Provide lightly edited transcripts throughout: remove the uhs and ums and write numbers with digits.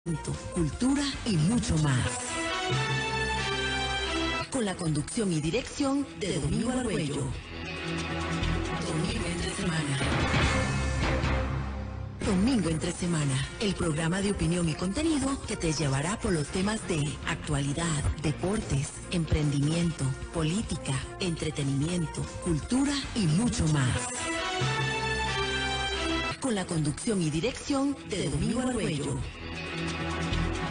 Cultura y mucho más. Con la conducción y dirección de Domingo Argüello. Domingo entre semana. Domingo entre semana, el programa de opinión y contenido que te llevará por los temas de actualidad, deportes, emprendimiento, política, entretenimiento, cultura y mucho más. Con la conducción y dirección de Domingo Argüello.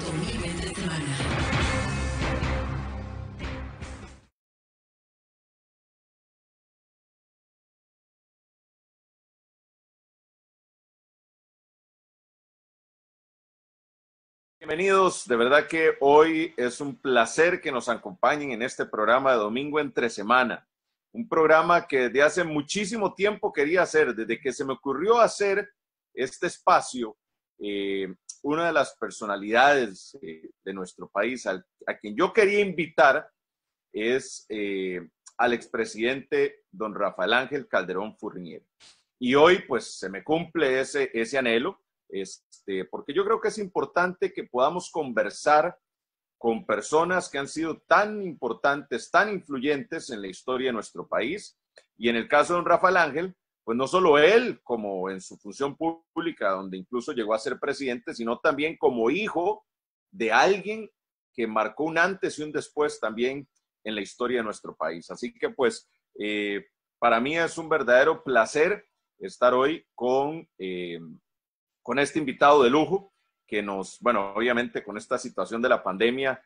Domingo entre semana. Bienvenidos, de verdad que hoy es un placer que nos acompañen en este programa de Domingo entre semana. Un programa que desde hace muchísimo tiempo quería hacer, desde que se me ocurrió hacer este espacio, una de las personalidades de nuestro país a quien yo quería invitar es al expresidente don Rafael Ángel Calderón Furnier. Y hoy pues se me cumple ese anhelo, porque yo creo que es importante que podamos conversar con personas que han sido tan importantes, tan influyentes en la historia de nuestro país. Y en el caso de don Rafael Ángel, pues no solo él como en su función pública, donde incluso llegó a ser presidente, sino también como hijo de alguien que marcó un antes y un después también en la historia de nuestro país. Así que pues para mí es un verdadero placer estar hoy con este invitado de lujo que bueno, obviamente con esta situación de la pandemia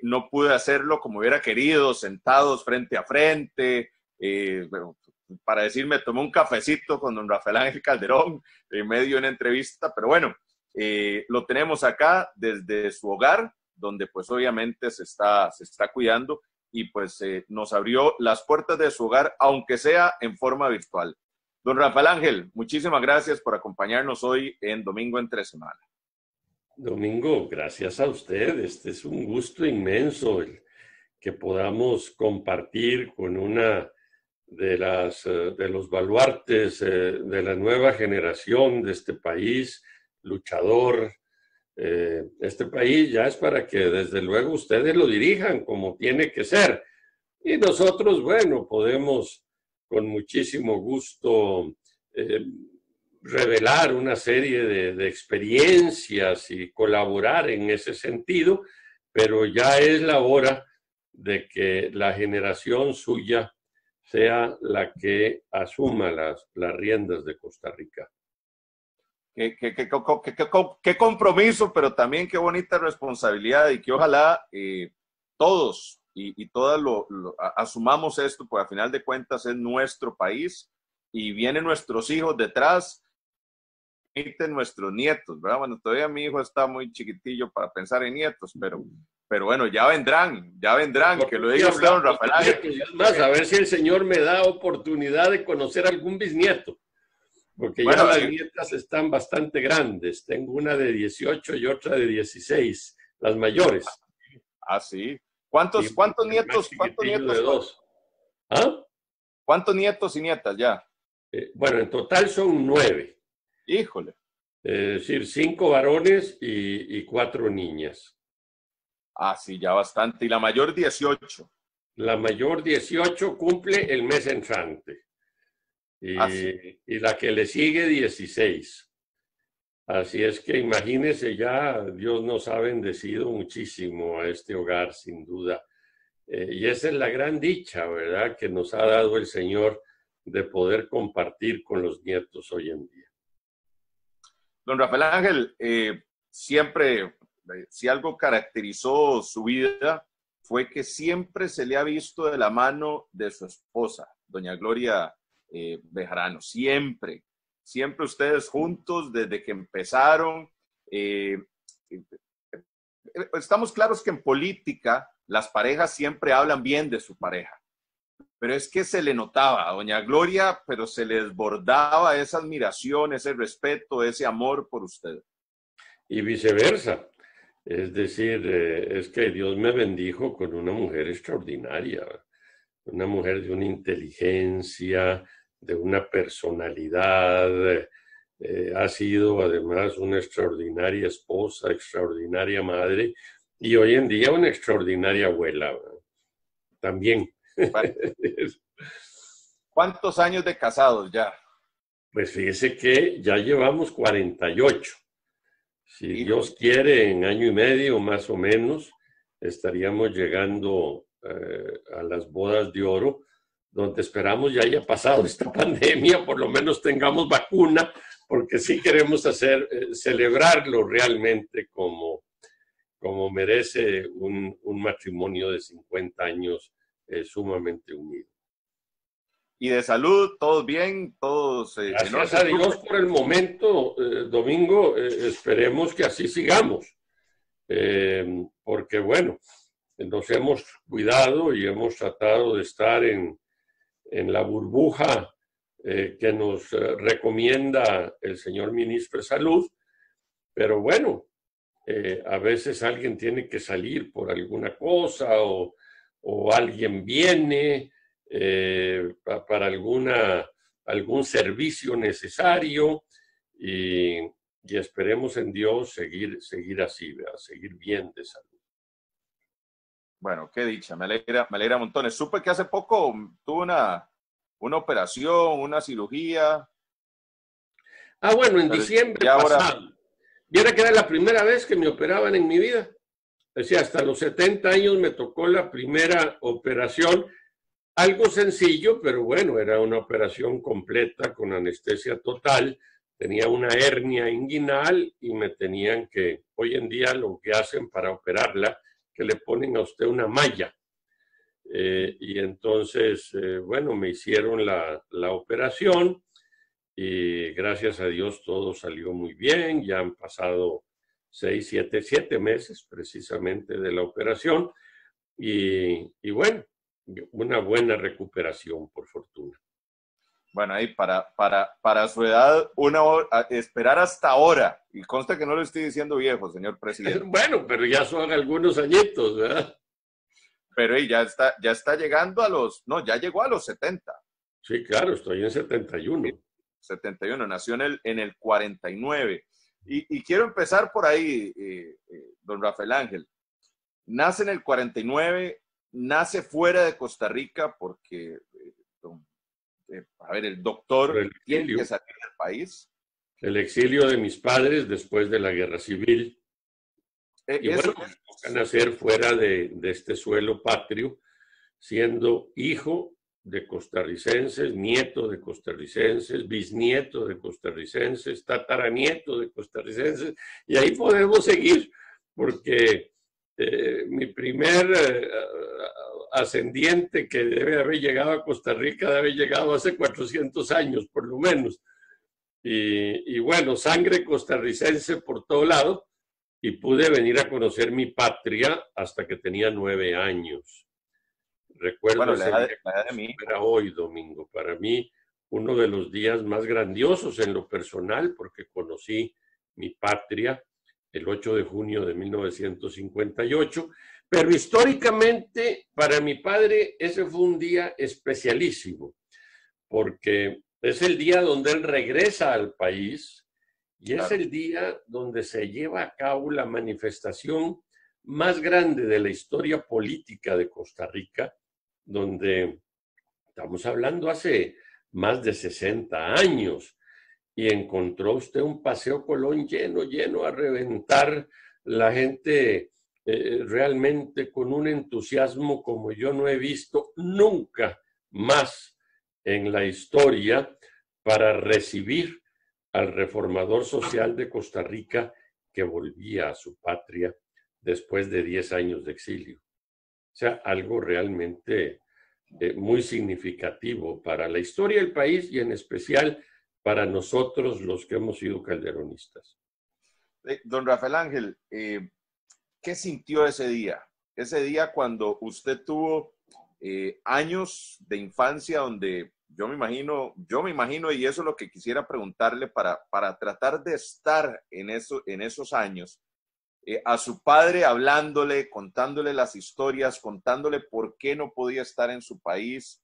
no pude hacerlo como hubiera querido, sentados frente a frente, bueno, para decirme, tomé un cafecito con don Rafael Ángel Calderón en medio de una entrevista, pero bueno, lo tenemos acá desde su hogar, donde pues obviamente se está cuidando y pues nos abrió las puertas de su hogar, aunque sea en forma virtual. Don Rafael Ángel, muchísimas gracias por acompañarnos hoy en Domingo entre semana. Domingo, gracias a usted. Este es un gusto inmenso el que podamos compartir con una de los baluartes de la nueva generación de este país, luchador. Este país ya es para que desde luego ustedes lo dirijan como tiene que ser. Y nosotros, bueno, podemos con muchísimo gusto revelar una serie de experiencias y colaborar en ese sentido, pero ya es la hora de que la generación suya sea la que asuma las riendas de Costa Rica. Qué compromiso, pero también qué bonita responsabilidad y que ojalá todos y todas asumamos esto, porque al final de cuentas es nuestro país y vienen nuestros hijos detrás, nuestros nietos, ¿verdad? Bueno, todavía mi hijo está muy chiquitillo para pensar en nietos, pero bueno, ya vendrán, que lo diga usted, don Rafael. Es más, a ver si el señor me da oportunidad de conocer algún bisnieto, porque bueno, ya las nietas están bastante grandes. Tengo una de 18 y otra de 16, las mayores. Ah, sí. ¿Cuántos nietos? De dos. ¿Ah? ¿Cuántos nietos y nietas ya? Bueno, en total son 9. Híjole. Es decir, 5 varones y 4 niñas. Ah, sí, ya bastante. ¿Y la mayor 18? La mayor 18 cumple el mes entrante. Y la que le sigue 16. Así es que imagínese ya, Dios nos ha bendecido muchísimo a este hogar, sin duda. Y esa es la gran dicha, ¿verdad?, que nos ha dado el Señor de poder compartir con los nietos hoy en día. Don Rafael Ángel, siempre, si algo caracterizó su vida, fue que siempre se le ha visto de la mano de su esposa, doña Gloria Bejarano, siempre ustedes juntos desde que empezaron. Estamos claros que en política las parejas siempre hablan bien de su pareja, pero es que se le notaba a doña Gloria, pero se le desbordaba esa admiración, ese respeto, ese amor por usted. Y viceversa. Es decir, es que Dios me bendijo con una mujer extraordinaria, una mujer de una inteligencia, de una personalidad, Ha sido además una extraordinaria esposa, extraordinaria madre y hoy en día una extraordinaria abuela, ¿verdad? También. Bueno, ¿cuántos años de casados ya? Pues fíjese que ya llevamos 48. Si Híjole, Dios quiere, en año y medio más o menos, estaríamos llegando a las bodas de oro, donde esperamos ya haya pasado esta pandemia, por lo menos tengamos vacuna, porque sí queremos celebrarlo realmente como merece un matrimonio de 50 años sumamente unido. y de salud, todos bien, todos en Gracias a orden. Dios por el momento, Domingo, esperemos que así sigamos, porque bueno, nos hemos cuidado y hemos tratado de estar en la burbuja que nos recomienda el señor ministro de Salud, pero bueno, a veces alguien tiene que salir por alguna cosa o alguien viene para algún servicio necesario y esperemos en Dios seguir así, ¿verdad? Seguir bien de salud. Bueno, qué dicha, me alegra montones. Supe que hace poco tuvo una operación, una cirugía, Ah, bueno, en pero diciembre ya ahora, pasado. Viera que era la primera vez que me operaban en mi vida. Decía, hasta los 70 años me tocó la primera operación. Algo sencillo, pero bueno, era una operación completa con anestesia total. Tenía una hernia inguinal y me tenían que, hoy en día lo que hacen para operarla, que le ponen a usted una malla. Y entonces, bueno, me hicieron la operación y gracias a Dios todo salió muy bien. Ya han pasado 7 meses precisamente de la operación y bueno, una buena recuperación, por fortuna. bueno, ahí para su edad, esperar hasta ahora, y consta que no le estoy diciendo viejo, señor presidente, Bueno, pero ya son algunos añitos, ¿verdad? pero ahí ya está llegando no, ya llegó a los 70. Sí, claro, estoy en 71. 71, nació en el 49. Y quiero empezar por ahí, don Rafael Ángel. Nace en el 49, nace fuera de Costa Rica porque, a ver, el Por doctor el tiene que exilio. salir del país. El exilio de mis padres después de la guerra civil. Y Eso, bueno, me toca nacer fuera de este suelo patrio, siendo hijo de costarricenses, nieto de costarricenses, bisnieto de costarricenses, tataranieto de costarricenses, y ahí podemos seguir, porque mi primer ascendiente que debe haber llegado a Costa Rica debe haber llegado hace 400 años, por lo menos. Y bueno, sangre costarricense por todo lado, y pude venir a conocer mi patria hasta que tenía 9 años. Recuerdo bueno, ese día la edad de como mi si hijo. fuera hoy, domingo. Para mí, uno de los días más grandiosos en lo personal, porque conocí mi patria el 8 de junio de 1958. Pero históricamente, para mi padre, ese fue un día especialísimo, porque es el día donde él regresa al país y es Claro. el día donde se lleva a cabo la manifestación más grande de la historia política de Costa Rica, donde estamos hablando hace más de 60 años, y encontró usted un Paseo Colón lleno a reventar, la gente realmente con un entusiasmo como yo no he visto nunca más en la historia para recibir al reformador social de Costa Rica que volvía a su patria después de 10 años de exilio. O sea, algo realmente muy significativo para la historia del país y en especial para nosotros los que hemos sido calderonistas. Don Rafael Ángel, ¿qué sintió ese día? Ese día cuando usted tuvo años de infancia donde yo me imagino, y eso es lo que quisiera preguntarle para tratar de estar en esos años, a su padre hablándole, contándole las historias, contándole por qué no podía estar en su país.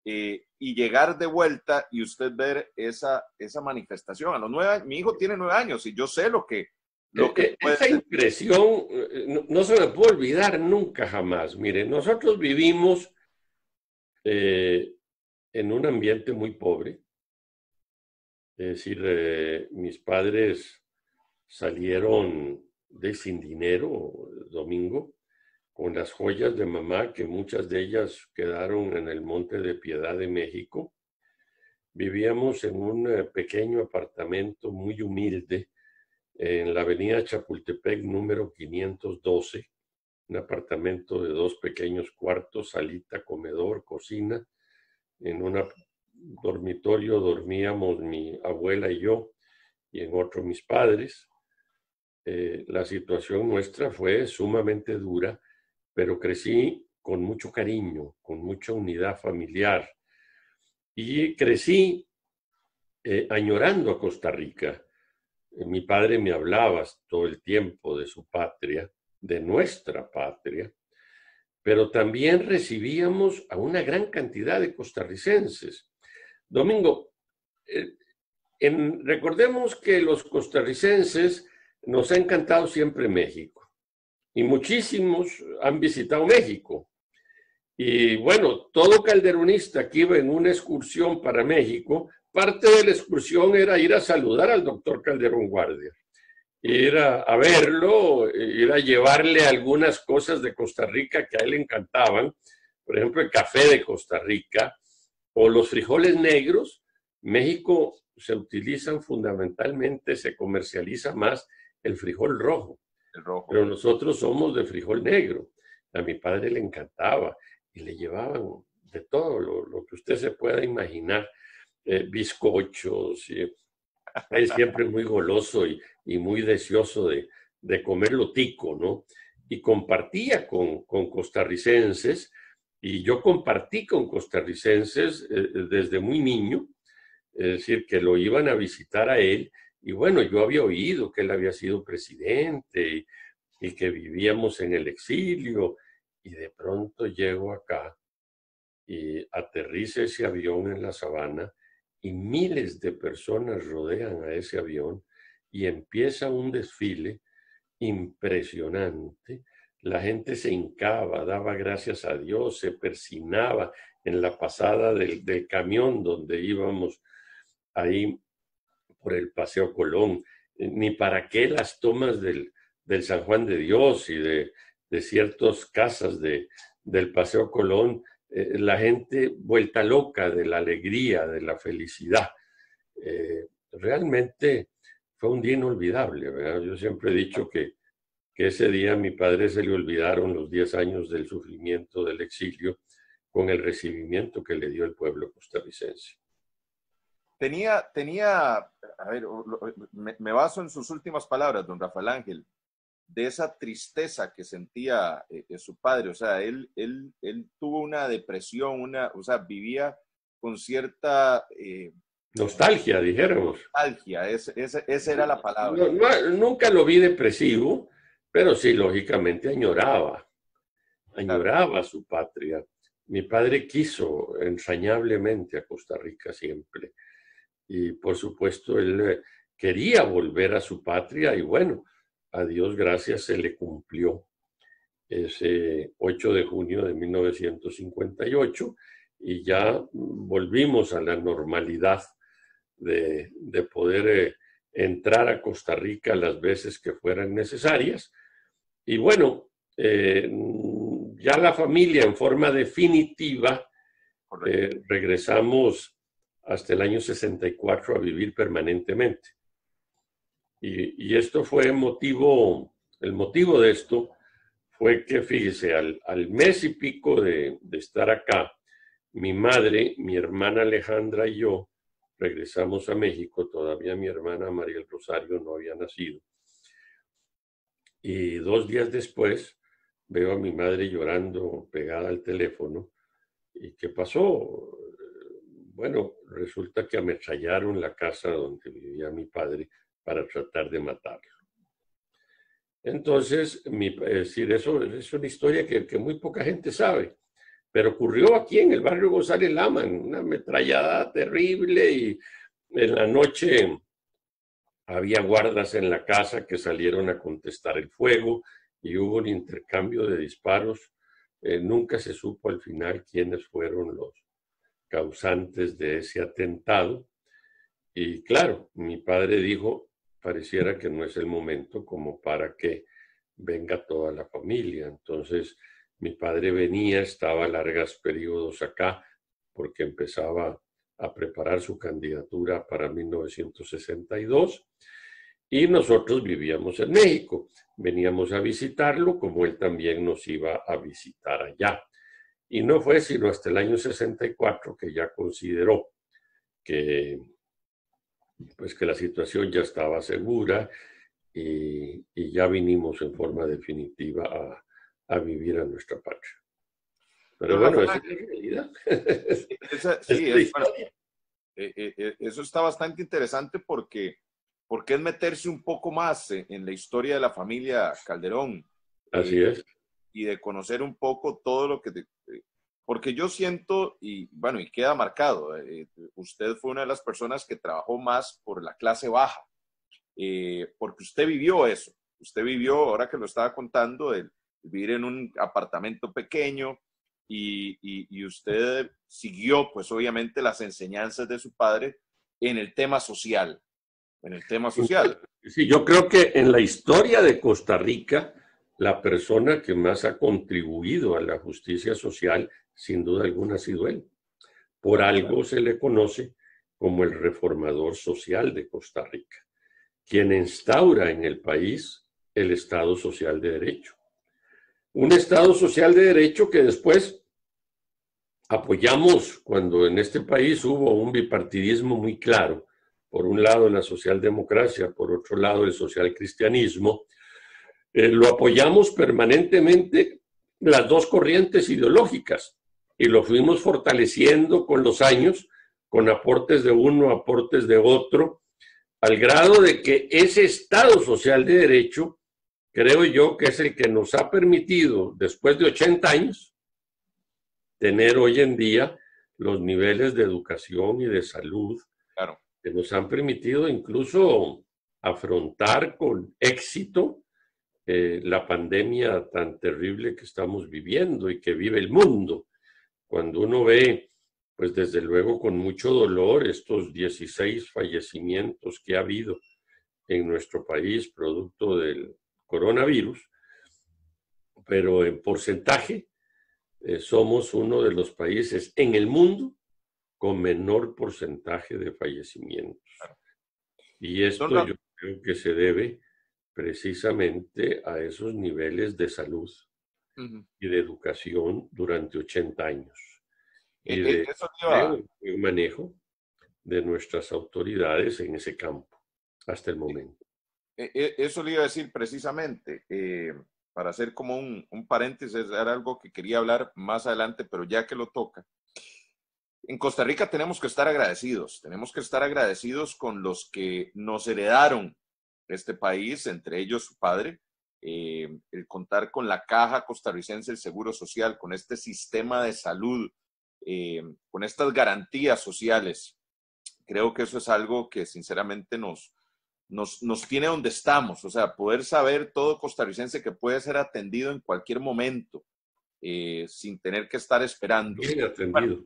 y llegar de vuelta y usted ver esa manifestación. A los 9 años, mi hijo tiene 9 años y yo sé lo que puede esa ser. impresión no se me puede olvidar nunca jamás. Mire, nosotros vivimos en un ambiente muy pobre. Es decir, mis padres salieron sin dinero, Domingo, con las joyas de mamá, que muchas de ellas quedaron en el Monte de Piedad de México. Vivíamos en un pequeño apartamento muy humilde en la avenida Chapultepec número 512, un apartamento de 2 pequeños cuartos, salita, comedor, cocina. En un dormitorio dormíamos mi abuela y yo, y en otro mis padres. La situación nuestra fue sumamente dura, pero crecí con mucho cariño, con mucha unidad familiar, y crecí añorando a Costa Rica. Mi padre me hablaba todo el tiempo de su patria, de nuestra patria, pero también recibíamos a una gran cantidad de costarricenses. Domingo, recordemos que los costarricenses nos ha encantado siempre México, y muchísimos han visitado México. Y bueno, todo calderonista que iba en una excursión para México, parte de la excursión era ir a saludar al doctor Calderón Guardia, ir a verlo, ir a llevarle algunas cosas de Costa Rica que a él le encantaban, por ejemplo, el café de Costa Rica o los frijoles negros. México se utilizan fundamentalmente, se comercializa más el frijol rojo, pero nosotros somos de frijol negro. A mi padre le encantaba y le llevaban de todo lo que usted se pueda imaginar, bizcochos, él siempre muy goloso y muy deseoso de comer lo tico, ¿no? Y compartía con costarricenses, y yo compartí con costarricenses desde muy niño, es decir, que lo iban a visitar a él, y bueno, yo había oído que él había sido presidente y que vivíamos en el exilio, y de pronto llego acá y aterriza ese avión en la sabana, y miles de personas rodean a ese avión y empieza un desfile impresionante. La gente se hincaba, daba gracias a Dios, se persinaba en la pasada del camión donde íbamos ahí por el Paseo Colón. Ni para qué las tomas del San Juan de Dios y de ciertas casas del Paseo Colón, la gente vuelta loca de la alegría, de la felicidad. Realmente fue un día inolvidable, ¿verdad? Yo siempre he dicho que ese día a mi padre se le olvidaron los 10 años del sufrimiento del exilio con el recibimiento que le dio el pueblo costarricense. A ver, me baso en sus últimas palabras, don Rafael Ángel, de esa tristeza que sentía su padre. O sea, él tuvo una depresión, o sea, vivía con cierta... nostalgia, dijéramos. Nostalgia, esa era la palabra. Nunca lo vi depresivo, pero sí, lógicamente añoraba a su patria. Mi padre quiso entrañablemente a Costa Rica siempre. Y por supuesto, él quería volver a su patria, y bueno, a Dios gracias se le cumplió ese 8 de junio de 1958, y ya volvimos a la normalidad de poder entrar a Costa Rica las veces que fueran necesarias. Y bueno, ya la familia en forma definitiva regresamos hasta el año 64 a vivir permanentemente. Y esto fue el motivo de esto fue que, fíjese, al mes y pico de estar acá, mi madre, mi hermana Alejandra y yo regresamos a México. Todavía mi hermana María del Rosario no había nacido. Y 2 días después veo a mi madre llorando pegada al teléfono. ¿Y qué pasó? Bueno, resulta que ametrallaron la casa donde vivía mi padre para tratar de matarlo. Entonces, es decir, eso es una historia que muy poca gente sabe, pero ocurrió aquí en el barrio González Lama, una ametrallada terrible, y en la noche había guardas en la casa que salieron a contestar el fuego y hubo un intercambio de disparos. Nunca se supo al final quiénes fueron los causantes de ese atentado. Y claro, mi padre dijo, pareciera que no es el momento como para que venga toda la familia. Entonces, mi padre venía, estaba largos periodos acá, porque empezaba a preparar su candidatura para 1962, y nosotros vivíamos en México. Veníamos a visitarlo, como él también nos iba a visitar allá. Y no fue sino hasta el año 64 que ya consideró que, pues, que la situación ya estaba segura, y ya vinimos en forma definitiva a vivir a nuestra patria. Pero bueno, esa es la realidad. Eso está bastante interesante porque es meterse un poco más en la historia de la familia Calderón. Así es. Y de conocer un poco todo lo que... porque yo siento, y bueno, y queda marcado, usted fue una de las personas que trabajó más por la clase baja, porque usted vivió eso. Usted vivió, ahora que lo estaba contando, el vivir en un apartamento pequeño, y usted siguió, pues obviamente, las enseñanzas de su padre en el tema social. Sí, yo creo que en la historia de Costa Rica, la persona que más ha contribuido a la justicia social, sin duda alguna, ha sido él. Por algo se le conoce como el reformador social de Costa Rica, quien instaura en el país el Estado Social de Derecho. Un Estado Social de Derecho que después apoyamos cuando en este país hubo un bipartidismo muy claro. Por un lado la socialdemocracia, por otro lado el socialcristianismo. Lo apoyamos permanentemente las dos corrientes ideológicas y lo fuimos fortaleciendo con los años, con aportes de uno, aportes de otro, al grado de que ese Estado Social de Derecho, creo yo que es el que nos ha permitido, después de 80 años, tener hoy en día los niveles de educación y de salud, claro, que nos han permitido incluso afrontar con éxito la pandemia tan terrible que estamos viviendo y que vive el mundo. Cuando uno ve, pues desde luego con mucho dolor, estos 16 fallecimientos que ha habido en nuestro país producto del coronavirus, pero en porcentaje somos uno de los países en el mundo con menor porcentaje de fallecimientos. Y esto yo creo que se debe precisamente a esos niveles de salud y de educación durante 80 años. Y de el manejo de nuestras autoridades en ese campo hasta el momento. Eso le iba a decir precisamente, para hacer como un paréntesis, era algo que quería hablar más adelante, pero ya que lo toca. En Costa Rica tenemos que estar agradecidos con los que nos heredaron este país, entre ellos su padre, el contar con la Caja Costarricense del Seguro Social, con este sistema de salud, con estas garantías sociales. Creo que eso es algo que sinceramente nos tiene donde estamos, o sea, poder saber todo costarricense que puede ser atendido en cualquier momento, sin tener que estar esperando. Bien atendido. Bueno,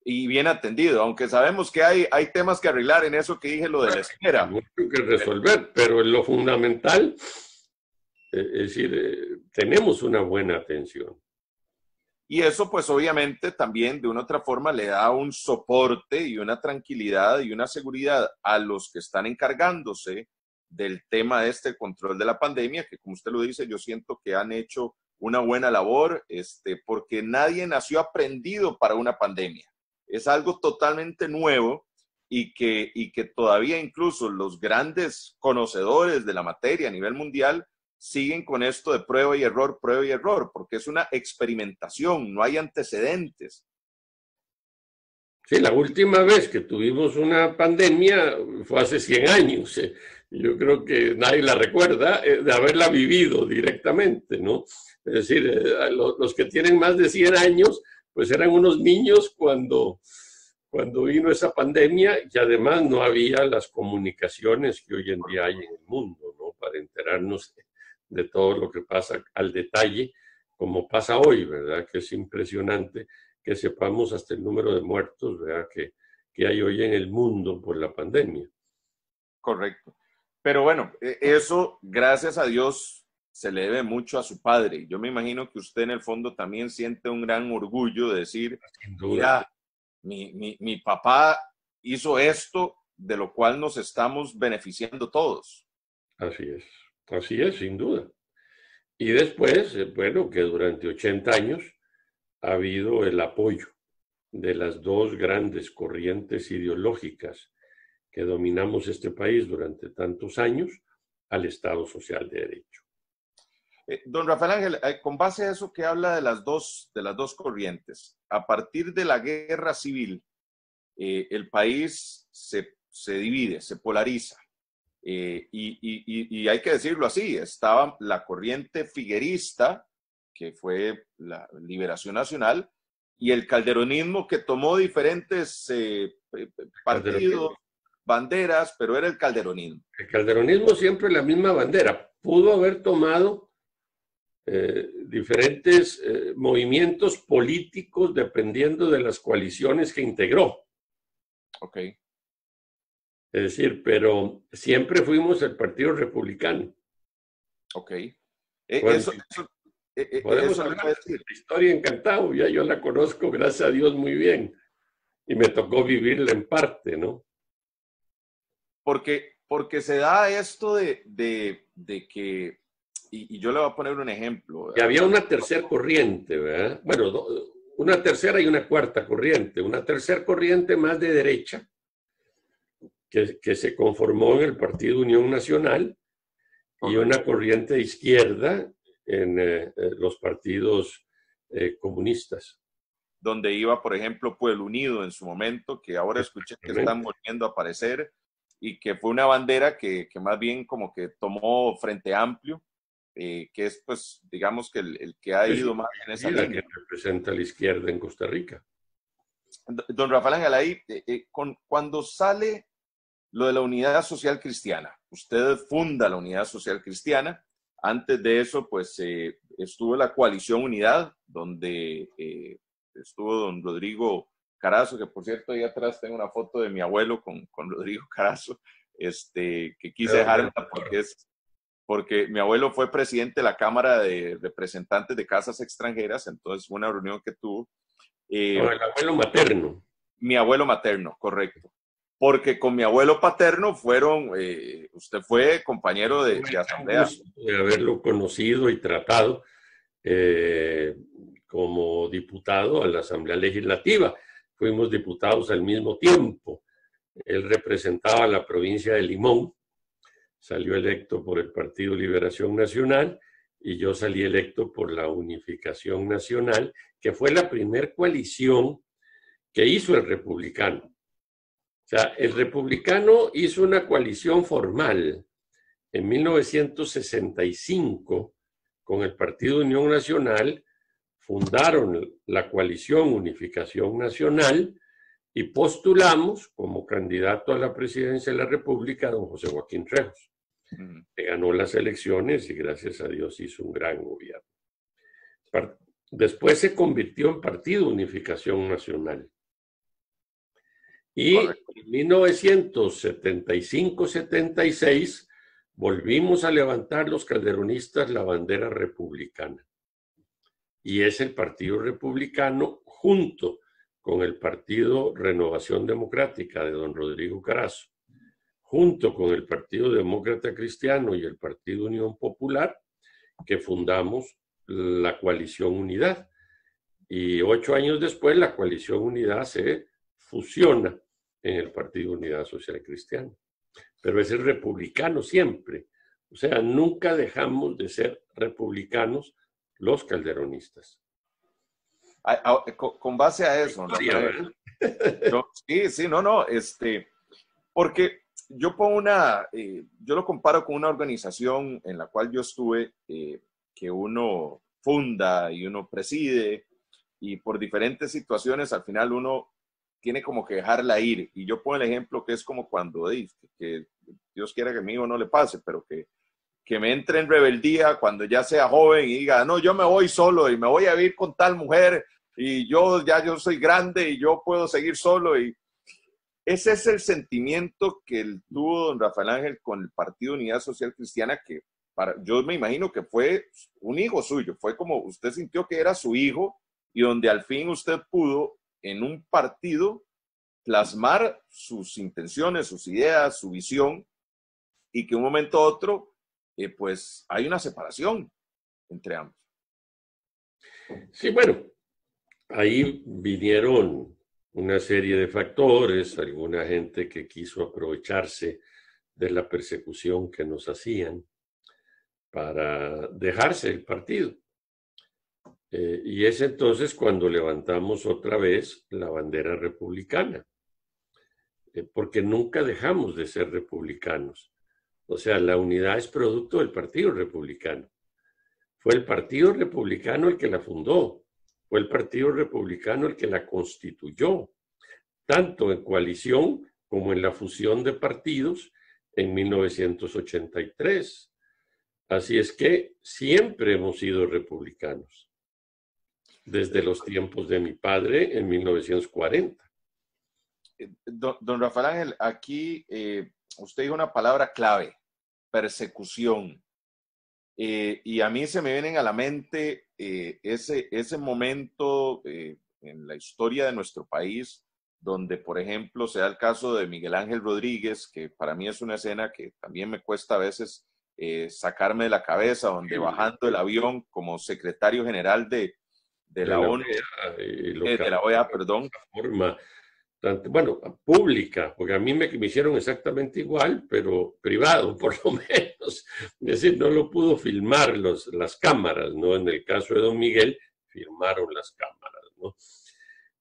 y bien atendido, aunque sabemos que hay temas que arreglar en eso que dije, lo de la espera. Mucho que resolver, pero en lo fundamental, es decir, tenemos una buena atención. Y eso, pues obviamente también de una u otra forma le da un soporte y una tranquilidad y una seguridad a los que están encargándose del tema de este control de la pandemia, que como usted lo dice, yo siento que han hecho una buena labor, porque nadie nació aprendido para una pandemia. Es algo totalmente nuevo y que todavía incluso los grandes conocedores de la materia a nivel mundial siguen con esto de prueba y error, porque es una experimentación, no hay antecedentes. Sí, la última vez que tuvimos una pandemia fue hace 100 años. Yo creo que nadie la recuerda de haberla vivido directamente, ¿no? Es decir, los que tienen más de 100 años, pues eran unos niños cuando vino esa pandemia, y además no había las comunicaciones que hoy en día hay en el mundo, ¿no? Para enterarnos de todo lo que pasa al detalle, como pasa hoy, ¿verdad? Que es impresionante que sepamos hasta el número de muertos, ¿verdad? Que hay hoy en el mundo por la pandemia. Correcto. Pero bueno, eso, gracias a Dios, se le debe mucho a su padre. Yo me imagino que usted en el fondo también siente un gran orgullo de decir, Sin duda. mira, mi papá hizo esto, de lo cual nos estamos beneficiando todos. Así es, sin duda. Y después, bueno, que durante 80 años ha habido el apoyo de las dos grandes corrientes ideológicas que dominamos este país durante tantos años al Estado Social de Derecho. Don Rafael Ángel, con base a eso que habla de las dos corrientes, a partir de la guerra civil, el país se divide, se polariza. Y hay que decirlo así, estaba la corriente figuerista, que fue la Liberación Nacional, y el calderonismo, que tomó diferentes partidos, banderas, pero era el calderonismo. El calderonismo siempre la misma bandera. Pudo haber tomado diferentes movimientos políticos dependiendo de las coaliciones que integró. Ok. Es decir, pero siempre fuimos el Partido Republicano. Ok. Podemos hablar de la historia encantado, ya yo la conozco, gracias a Dios, muy bien. Y me tocó vivirla en parte, ¿no? Porque se da esto de que, y yo le voy a poner un ejemplo. Y había una tercera corriente, ¿verdad? Bueno, una tercera y una cuarta corriente. Una tercera corriente más de derecha, que se conformó en el Partido Unión Nacional, y una corriente de izquierda en los partidos comunistas. Donde iba, por ejemplo, Pueblo Unido en su momento, que ahora escuché que están volviendo a aparecer, y que fue una bandera que más bien como que tomó Frente Amplio, que es, pues, digamos que el que ha ido más en esa línea. Que representa a la izquierda en Costa Rica. Don Rafael Ángel, ahí, cuando sale lo de la Unidad Social Cristiana, usted funda la Unidad Social Cristiana. Antes de eso, pues, estuvo la Coalición Unidad, donde estuvo don Rodrigo Carazo, que por cierto ahí atrás tengo una foto de mi abuelo con Rodrigo Carazo, que quise dejarla porque mi abuelo fue presidente de la Cámara de Representantes de Casas Extranjeras, entonces fue una reunión que tuvo. El abuelo materno. Mi abuelo materno, correcto. Porque con mi abuelo paterno usted fue compañero de asamblea. De haberlo conocido y tratado como diputado a la Asamblea Legislativa. Fuimos diputados al mismo tiempo. Él representaba la provincia de Limón, salió electo por el Partido Liberación Nacional, y yo salí electo por la Unificación Nacional, que fue la primer coalición que hizo el republicano. O sea, el republicano hizo una coalición formal en 1965 con el Partido Unión Nacional, fundaron la coalición Unificación Nacional y postulamos como candidato a la presidencia de la República a don José Joaquín Trejos, que ganó las elecciones y gracias a Dios hizo un gran gobierno. Después se convirtió en Partido Unificación Nacional. Y en 1975-76 volvimos a levantar los calderonistas la bandera republicana. Y es el Partido Republicano junto con el Partido Renovación Democrática de don Rodrigo Carazo, junto con el Partido Demócrata Cristiano y el Partido Unión Popular, que fundamos la Coalición Unidad. Y 8 años después la Coalición Unidad se fusiona en el Partido Unidad Social Cristiana. Pero es el republicano siempre. O sea, nunca dejamos de ser republicanos los calderonistas. Con base a eso, ¿no? Sí, no, porque yo pongo yo lo comparo con una organización en la cual yo estuve, que uno funda y uno preside, y por diferentes situaciones al final uno tiene como que dejarla ir. Y yo pongo el ejemplo que es como cuando que Dios quiera que a mi hijo no le pase, pero que me entre en rebeldía cuando ya sea joven y diga, no, yo me voy solo y me voy a vivir con tal mujer y yo soy grande y yo puedo seguir solo. Y ese es el sentimiento que tuvo don Rafael Ángel con el Partido Unidad Social Cristiana, que yo me imagino que fue un hijo suyo, fue como usted sintió que era su hijo y donde al fin usted pudo en un partido plasmar sus intenciones, sus ideas, su visión, y que un momento a otro, pues hay una separación entre ambos. Sí, bueno, ahí vinieron una serie de factores, alguna gente que quiso aprovecharse de la persecución que nos hacían para dejarse el partido. Y es entonces cuando levantamos otra vez la bandera republicana, porque nunca dejamos de ser republicanos. O sea, la unidad es producto del Partido Republicano. Fue el Partido Republicano el que la fundó, fue el Partido Republicano el que la constituyó, tanto en coalición como en la fusión de partidos en 1983. Así es que siempre hemos sido republicanos, desde los tiempos de mi padre en 1940. Don Rafael Ángel, aquí usted dijo una palabra clave, persecución. Y a mí se me vienen a la mente ese momento en la historia de nuestro país, donde, por ejemplo, se da el caso de Miguel Ángel Rodríguez, que para mí es una escena que también me cuesta a veces sacarme de la cabeza, donde bajando el avión como secretario general de la ONU, de la OEA, perdón. Forma, bueno, pública, porque a mí me hicieron exactamente igual, pero privado, por lo menos. Es decir, no lo pudo filmar las cámaras, ¿no? En el caso de don Miguel, filmaron las cámaras, ¿no?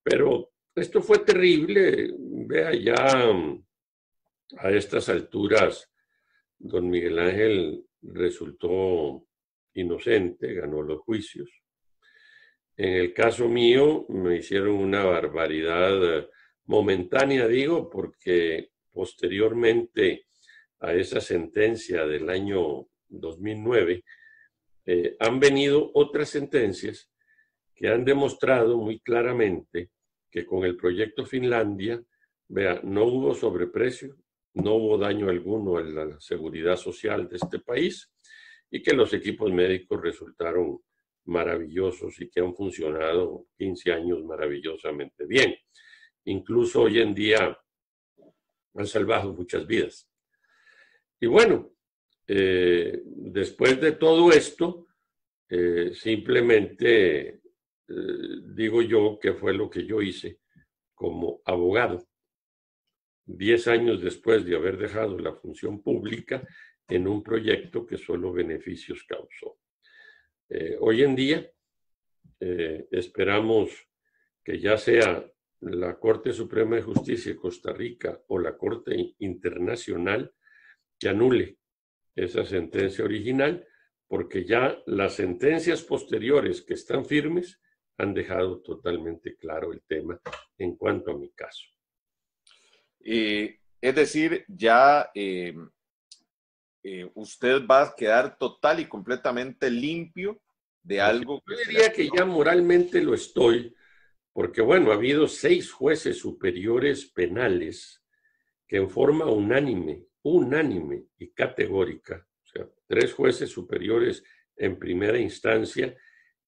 Pero esto fue terrible. Vea, ya a estas alturas, don Miguel Ángel resultó inocente, ganó los juicios. En el caso mío, me hicieron una barbaridad momentánea, digo, porque posteriormente a esa sentencia del año 2009, han venido otras sentencias que han demostrado muy claramente que con el proyecto Finlandia, vea, no hubo sobreprecio, no hubo daño alguno a la seguridad social de este país y que los equipos médicos resultaron maravillosos y que han funcionado 15 años maravillosamente bien. Incluso hoy en día han salvado muchas vidas. Y bueno, después de todo esto, simplemente digo yo que fue lo que yo hice como abogado, 10 años después de haber dejado la función pública en un proyecto que solo beneficios causó. Hoy en día esperamos que ya sea la Corte Suprema de Justicia de Costa Rica o la Corte Internacional que anule esa sentencia original, porque ya las sentencias posteriores que están firmes han dejado totalmente claro el tema en cuanto a mi caso. Es decir, ya usted va a quedar total y completamente limpio de algo. Yo diría que ya moralmente lo estoy, porque bueno, ha habido 6 jueces superiores penales que en forma unánime y categórica, o sea, 3 jueces superiores en primera instancia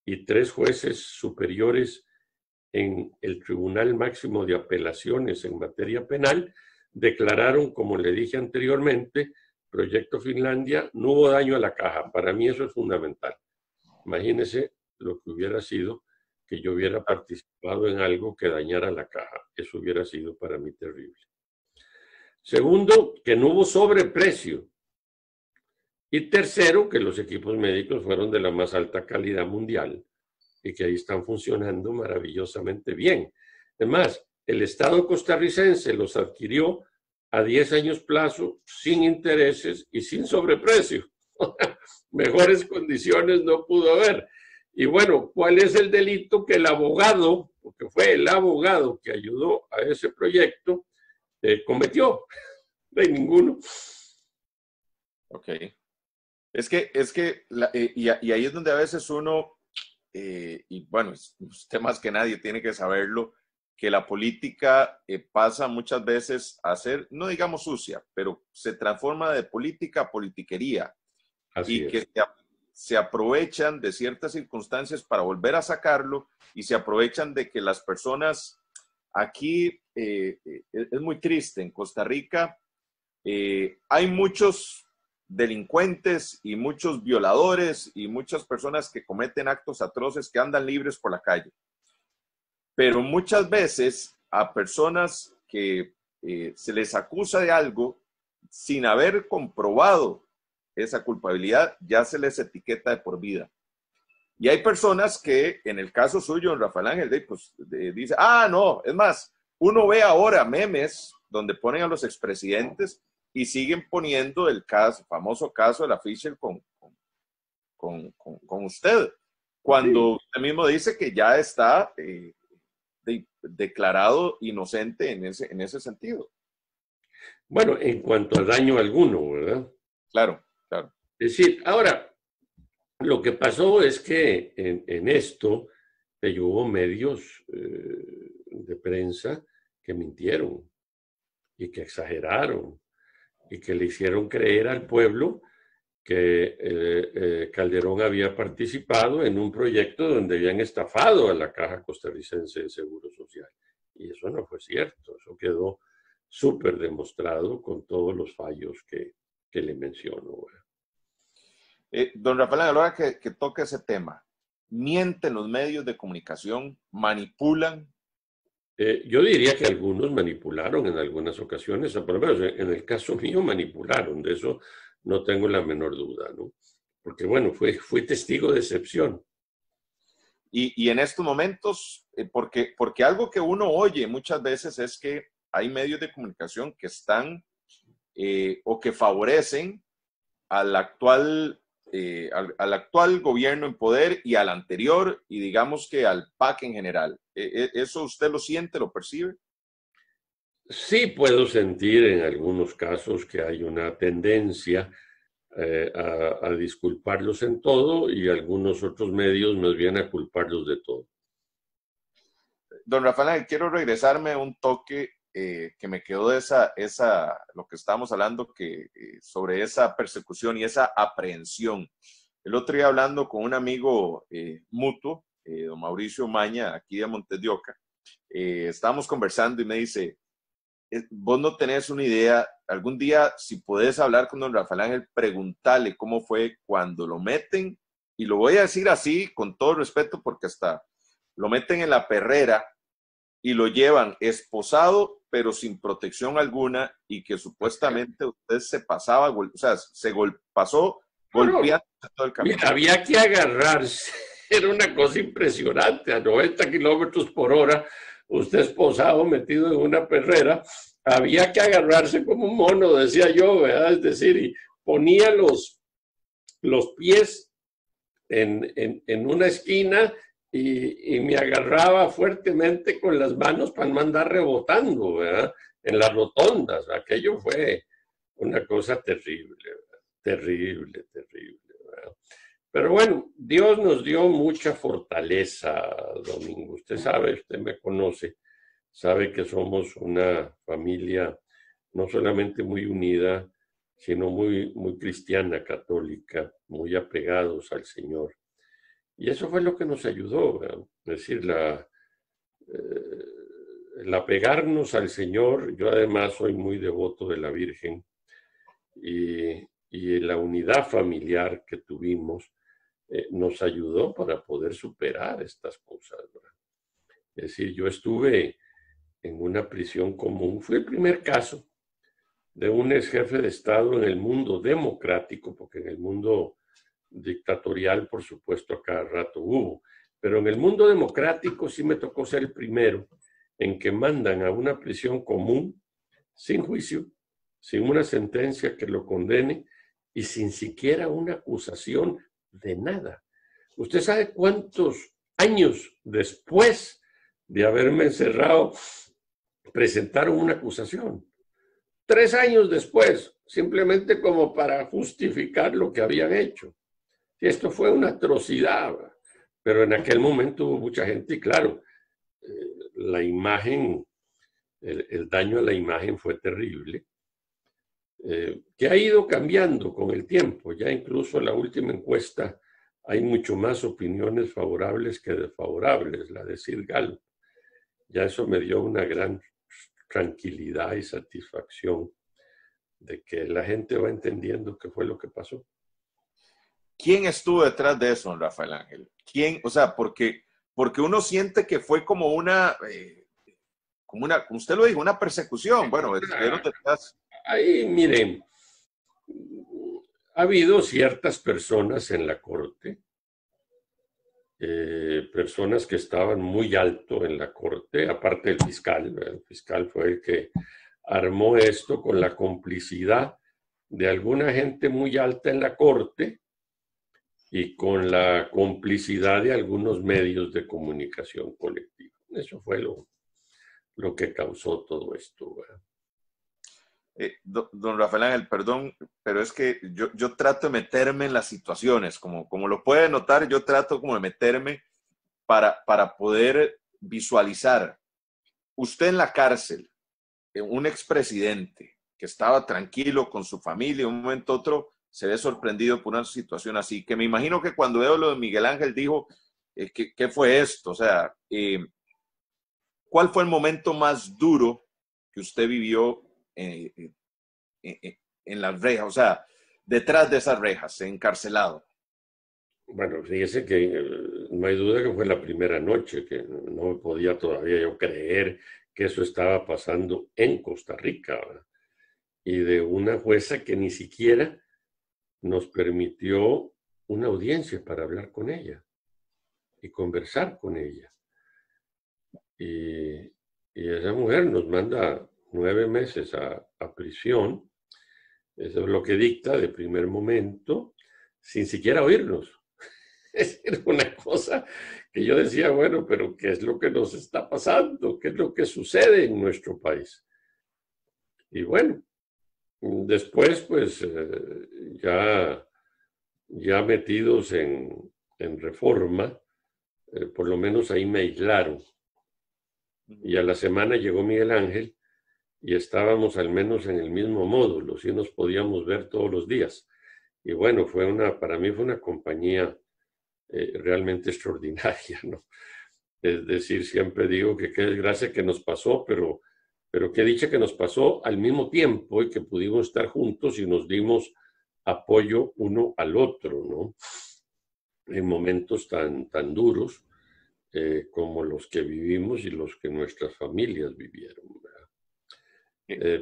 y 3 jueces superiores en el Tribunal Máximo de Apelaciones en materia penal, declararon, como le dije anteriormente, proyecto Finlandia, no hubo daño a la caja. Para mí eso es fundamental. Imagínese lo que hubiera sido que yo hubiera participado en algo que dañara la caja. Eso hubiera sido para mí terrible. Segundo, que no hubo sobreprecio. Y tercero, que los equipos médicos fueron de la más alta calidad mundial y que ahí están funcionando maravillosamente bien. Además, el Estado costarricense los adquirió a 10 años plazo, sin intereses y sin sobreprecio. Mejores condiciones no pudo haber. Y bueno, ¿cuál es el delito que el abogado, porque fue el abogado que ayudó a ese proyecto, cometió? De ninguno. Ok. Y ahí es donde a veces uno, y bueno, usted más que nadie tiene que saberlo, que la política pasa muchas veces a ser, no digamos sucia, pero se transforma de política a politiquería. Así Y que es. se aprovechan de ciertas circunstancias para volver a sacarlo y se aprovechan de que las personas aquí, es muy triste, en Costa Rica hay muchos delincuentes y muchos violadores y muchas personas que cometen actos atroces que andan libres por la calle. Pero muchas veces a personas que se les acusa de algo sin haber comprobado esa culpabilidad, ya se les etiqueta de por vida. Y hay personas que, en el caso suyo, don Rafael Ángel, pues, dice, no, es más, uno ve ahora memes donde ponen a los expresidentes y siguen poniendo el famoso caso de la Fischer con usted, cuando usted mismo dice que ya está declarado inocente en ese sentido. Bueno, en cuanto a daño alguno, ¿verdad? Claro, claro. Es decir, ahora, lo que pasó es que en esto hubo medios de prensa que mintieron y que exageraron y que le hicieron creer al pueblo que Calderón había participado en un proyecto donde habían estafado a la Caja Costarricense de Seguro Social. Y eso no fue cierto, eso quedó súper demostrado con todos los fallos que le menciono. Don Rafael, a la hora que toca ese tema, ¿mienten los medios de comunicación? ¿Manipulan? Yo diría que algunos manipularon en algunas ocasiones, por lo menos en el caso mío manipularon, de eso no tengo la menor duda, ¿no? Porque bueno, fui testigo de excepción. Y en estos momentos, porque algo que uno oye muchas veces es que hay medios de comunicación que están o que favorecen al actual gobierno en poder y al anterior, y digamos que al PAC en general. ¿Eso usted lo siente, lo percibe? Sí puedo sentir en algunos casos que hay una tendencia a disculparlos en todo y algunos otros medios más bien a culparlos de todo. Don Rafael, quiero regresarme a un toque que me quedó de lo que estábamos hablando, sobre esa persecución y esa aprehensión. El otro día hablando con un amigo mutuo, don Mauricio Maña, aquí de Montes de Oca, estábamos conversando y me dice, vos no tenés una idea, algún día si podés hablar con don Rafael Ángel, preguntarle cómo fue cuando lo meten, y lo voy a decir así con todo respeto porque hasta lo meten en la perrera y lo llevan esposado pero sin protección alguna, y que supuestamente usted se pasaba, o sea, pasó golpeando todo el camino. Mira, había que agarrarse, era una cosa impresionante, a 90 kilómetros por hora, usted esposado metido en una perrera, había que agarrarse como un mono, decía yo, ¿verdad? Es decir, y ponía los pies en una esquina y me agarraba fuertemente con las manos para no andar rebotando, ¿verdad? En las rotondas. Aquello fue una cosa terrible, ¿verdad? Terrible, terrible, ¿verdad? Pero bueno, Dios nos dio mucha fortaleza, Domingo. Usted sabe, usted me conoce, sabe que somos una familia no solamente muy unida, sino muy, muy cristiana, católica, muy apegados al Señor. Y eso fue lo que nos ayudó, ¿verdad? Es decir, el apegarnos al Señor. Yo además soy muy devoto de la Virgen y la unidad familiar que tuvimos nos ayudó para poder superar estas cosas, ¿verdad? Es decir, yo estuve en una prisión común, fue el primer caso de un ex jefe de Estado en el mundo democrático, porque en el mundo dictatorial, por supuesto, a cada rato hubo, pero en el mundo democrático sí me tocó ser el primero en que mandan a una prisión común sin juicio, sin una sentencia que lo condene y sin siquiera una acusación de nada. ¿Usted sabe cuántos años después de haberme encerrado presentaron una acusación? 3 años después, simplemente como para justificar lo que habían hecho. Y esto fue una atrocidad, pero en aquel momento hubo mucha gente y claro, la imagen, el daño a la imagen fue terrible, que ha ido cambiando con el tiempo. Ya incluso en la última encuesta hay mucho más opiniones favorables que desfavorables, la de Sid Gallup. Ya eso me dio una gran tranquilidad y satisfacción de que la gente va entendiendo qué fue lo que pasó. ¿Quién estuvo detrás de eso, don Rafael Ángel? ¿Quién? O sea, porque uno siente que fue como una, como usted lo dijo, una persecución. Bueno, estuvieron detrás. Ahí, miren, ha habido ciertas personas en la corte, personas que estaban muy alto en la corte, aparte del fiscal. El fiscal fue el que armó esto con la complicidad de alguna gente muy alta en la corte y con la complicidad de algunos medios de comunicación colectiva. Eso fue lo que causó todo esto. Don Rafael Ángel, perdón, pero es que yo trato de meterme en las situaciones, como lo puede notar, yo trato como de meterme para poder visualizar. Usted en la cárcel, un expresidente que estaba tranquilo con su familia, un momento u otro se ve sorprendido por una situación así, que me imagino que cuando veo lo de Miguel Ángel dijo, ¿qué fue esto? O sea, ¿cuál fue el momento más duro que usted vivió en las rejas? O sea, detrás de esas rejas, encarcelado. Bueno, fíjese que no hay duda que fue la primera noche, que no podía todavía yo creer que eso estaba pasando en Costa Rica, ¿verdad? Y de una jueza que ni siquiera nos permitió una audiencia para hablar con ella y conversar con ella. Y esa mujer nos manda 9 meses a prisión. Eso es lo que dicta de primer momento, sin siquiera oírnos. Es una cosa que yo decía, bueno, pero ¿qué es lo que nos está pasando? ¿Qué es lo que sucede en nuestro país? Y bueno, después pues ya metidos en reforma, por lo menos ahí me aislaron. Y a la semana llegó Miguel Ángel y estábamos al menos en el mismo módulo, sí nos podíamos ver todos los días. Y bueno, para mí fue una compañía realmente extraordinaria, ¿no? Es decir, siempre digo que qué desgracia que nos pasó, pero qué dicha que nos pasó al mismo tiempo y que pudimos estar juntos y nos dimos apoyo uno al otro, ¿no? En momentos tan duros como los que vivimos y los que nuestras familias vivieron, ¿verdad?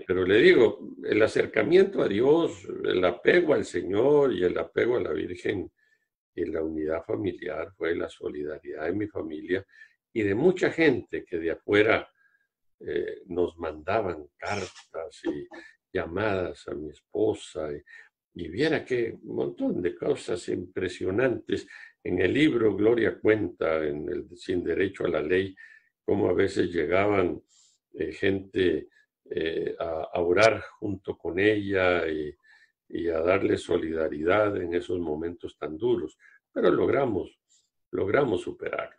Pero le digo, el acercamiento a Dios, el apego al Señor y el apego a la Virgen y la unidad familiar fue la solidaridad de mi familia y de mucha gente que de afuera nos mandaban cartas y llamadas a mi esposa y viera que un montón de cosas impresionantes. En el libro Gloria cuenta, en el Sin Derecho a la Ley, cómo a veces llegaban gente a orar junto con ella y a darle solidaridad en esos momentos tan duros. Pero logramos superarlo.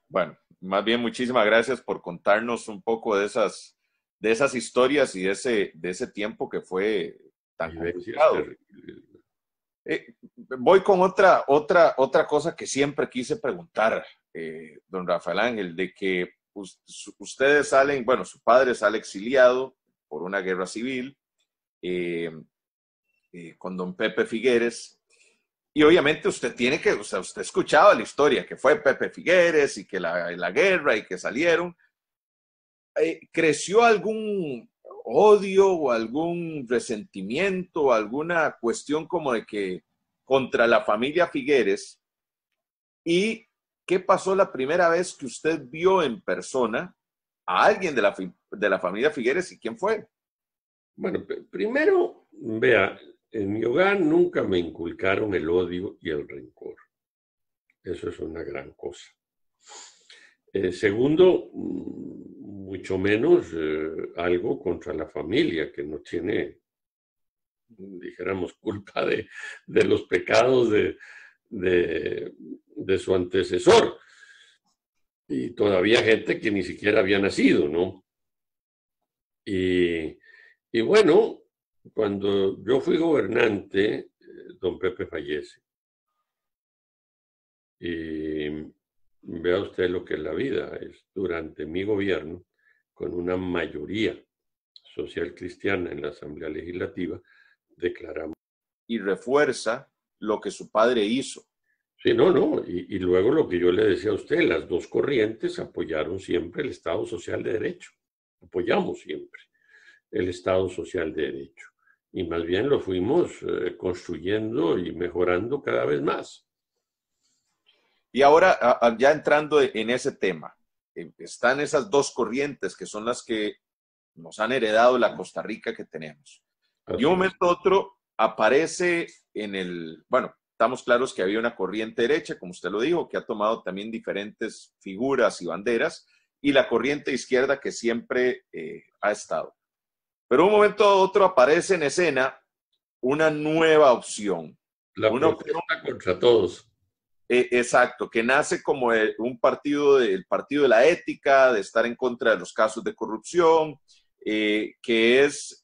Bueno, más bien muchísimas gracias por contarnos un poco de esas historias y de ese tiempo que fue tan complicado. Voy con otra cosa que siempre quise preguntar, don Rafael Ángel, de que ustedes salen, bueno, su padre sale exiliado por una guerra civil con don Pepe Figueres. Y obviamente usted tiene que, o sea, usted escuchaba la historia, que fue Pepe Figueres y que la guerra y que salieron. ¿Creció algún odio o algún resentimiento o alguna cuestión como de que contra la familia Figueres? ¿Y qué pasó la primera vez que usted vio en persona a alguien de la familia Figueres y quién fue? Bueno, primero, vea, en mi hogar nunca me inculcaron el odio y el rencor. Eso es una gran cosa. Segundo, mucho menos algo contra la familia, que no tiene, dijéramos, culpa de los pecados de su antecesor. Y todavía gente que ni siquiera había nacido, ¿no? Y bueno, cuando yo fui gobernante, don Pepe fallece. Y vea usted lo que es la vida. Es durante mi gobierno, con una mayoría social cristiana en la Asamblea Legislativa, declaramos. Y refuerza lo que su padre hizo. Sí, no. Y luego lo que yo le decía a usted, las dos corrientes apoyaron siempre el Estado Social de Derecho. Apoyamos siempre el Estado Social de Derecho. Y más bien lo fuimos construyendo y mejorando cada vez más. Y ahora, ya entrando en ese tema, están esas dos corrientes que son las que nos han heredado la Costa Rica que tenemos. Y un momento a otro aparece bueno, estamos claros que había una corriente derecha, como usted lo dijo, que ha tomado también diferentes figuras y banderas, y la corriente izquierda que siempre ha estado. Pero un momento a otro aparece en escena una nueva opción. La protesta contra todos. Exacto, que nace como un partido, el partido de la ética, de estar en contra de los casos de corrupción, que es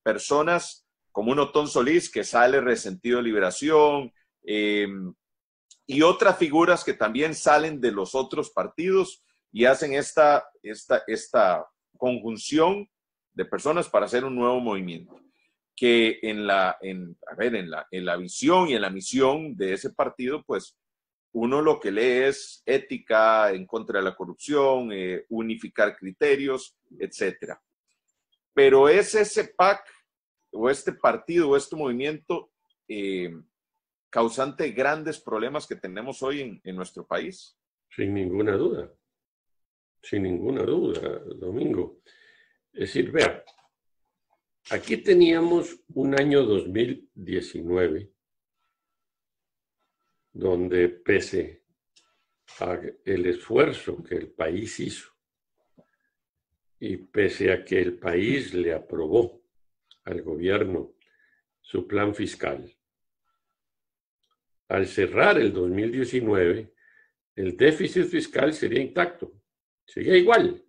personas como un Otón Solís que sale resentido de liberación, y otras figuras que también salen de los otros partidos y hacen esta conjunción de personas para hacer un nuevo movimiento. Que en la visión y en la misión de ese partido, pues uno lo que lee es ética en contra de la corrupción, unificar criterios, etc. Pero es ese PAC o este partido o este movimiento causante de grandes problemas que tenemos hoy en nuestro país. Sin ninguna duda, Domingo. Es decir, vea, aquí teníamos un año 2019 donde pese al esfuerzo que el país hizo y pese a que el país le aprobó al gobierno su plan fiscal, al cerrar el 2019, el déficit fiscal sería intacto, sería igual.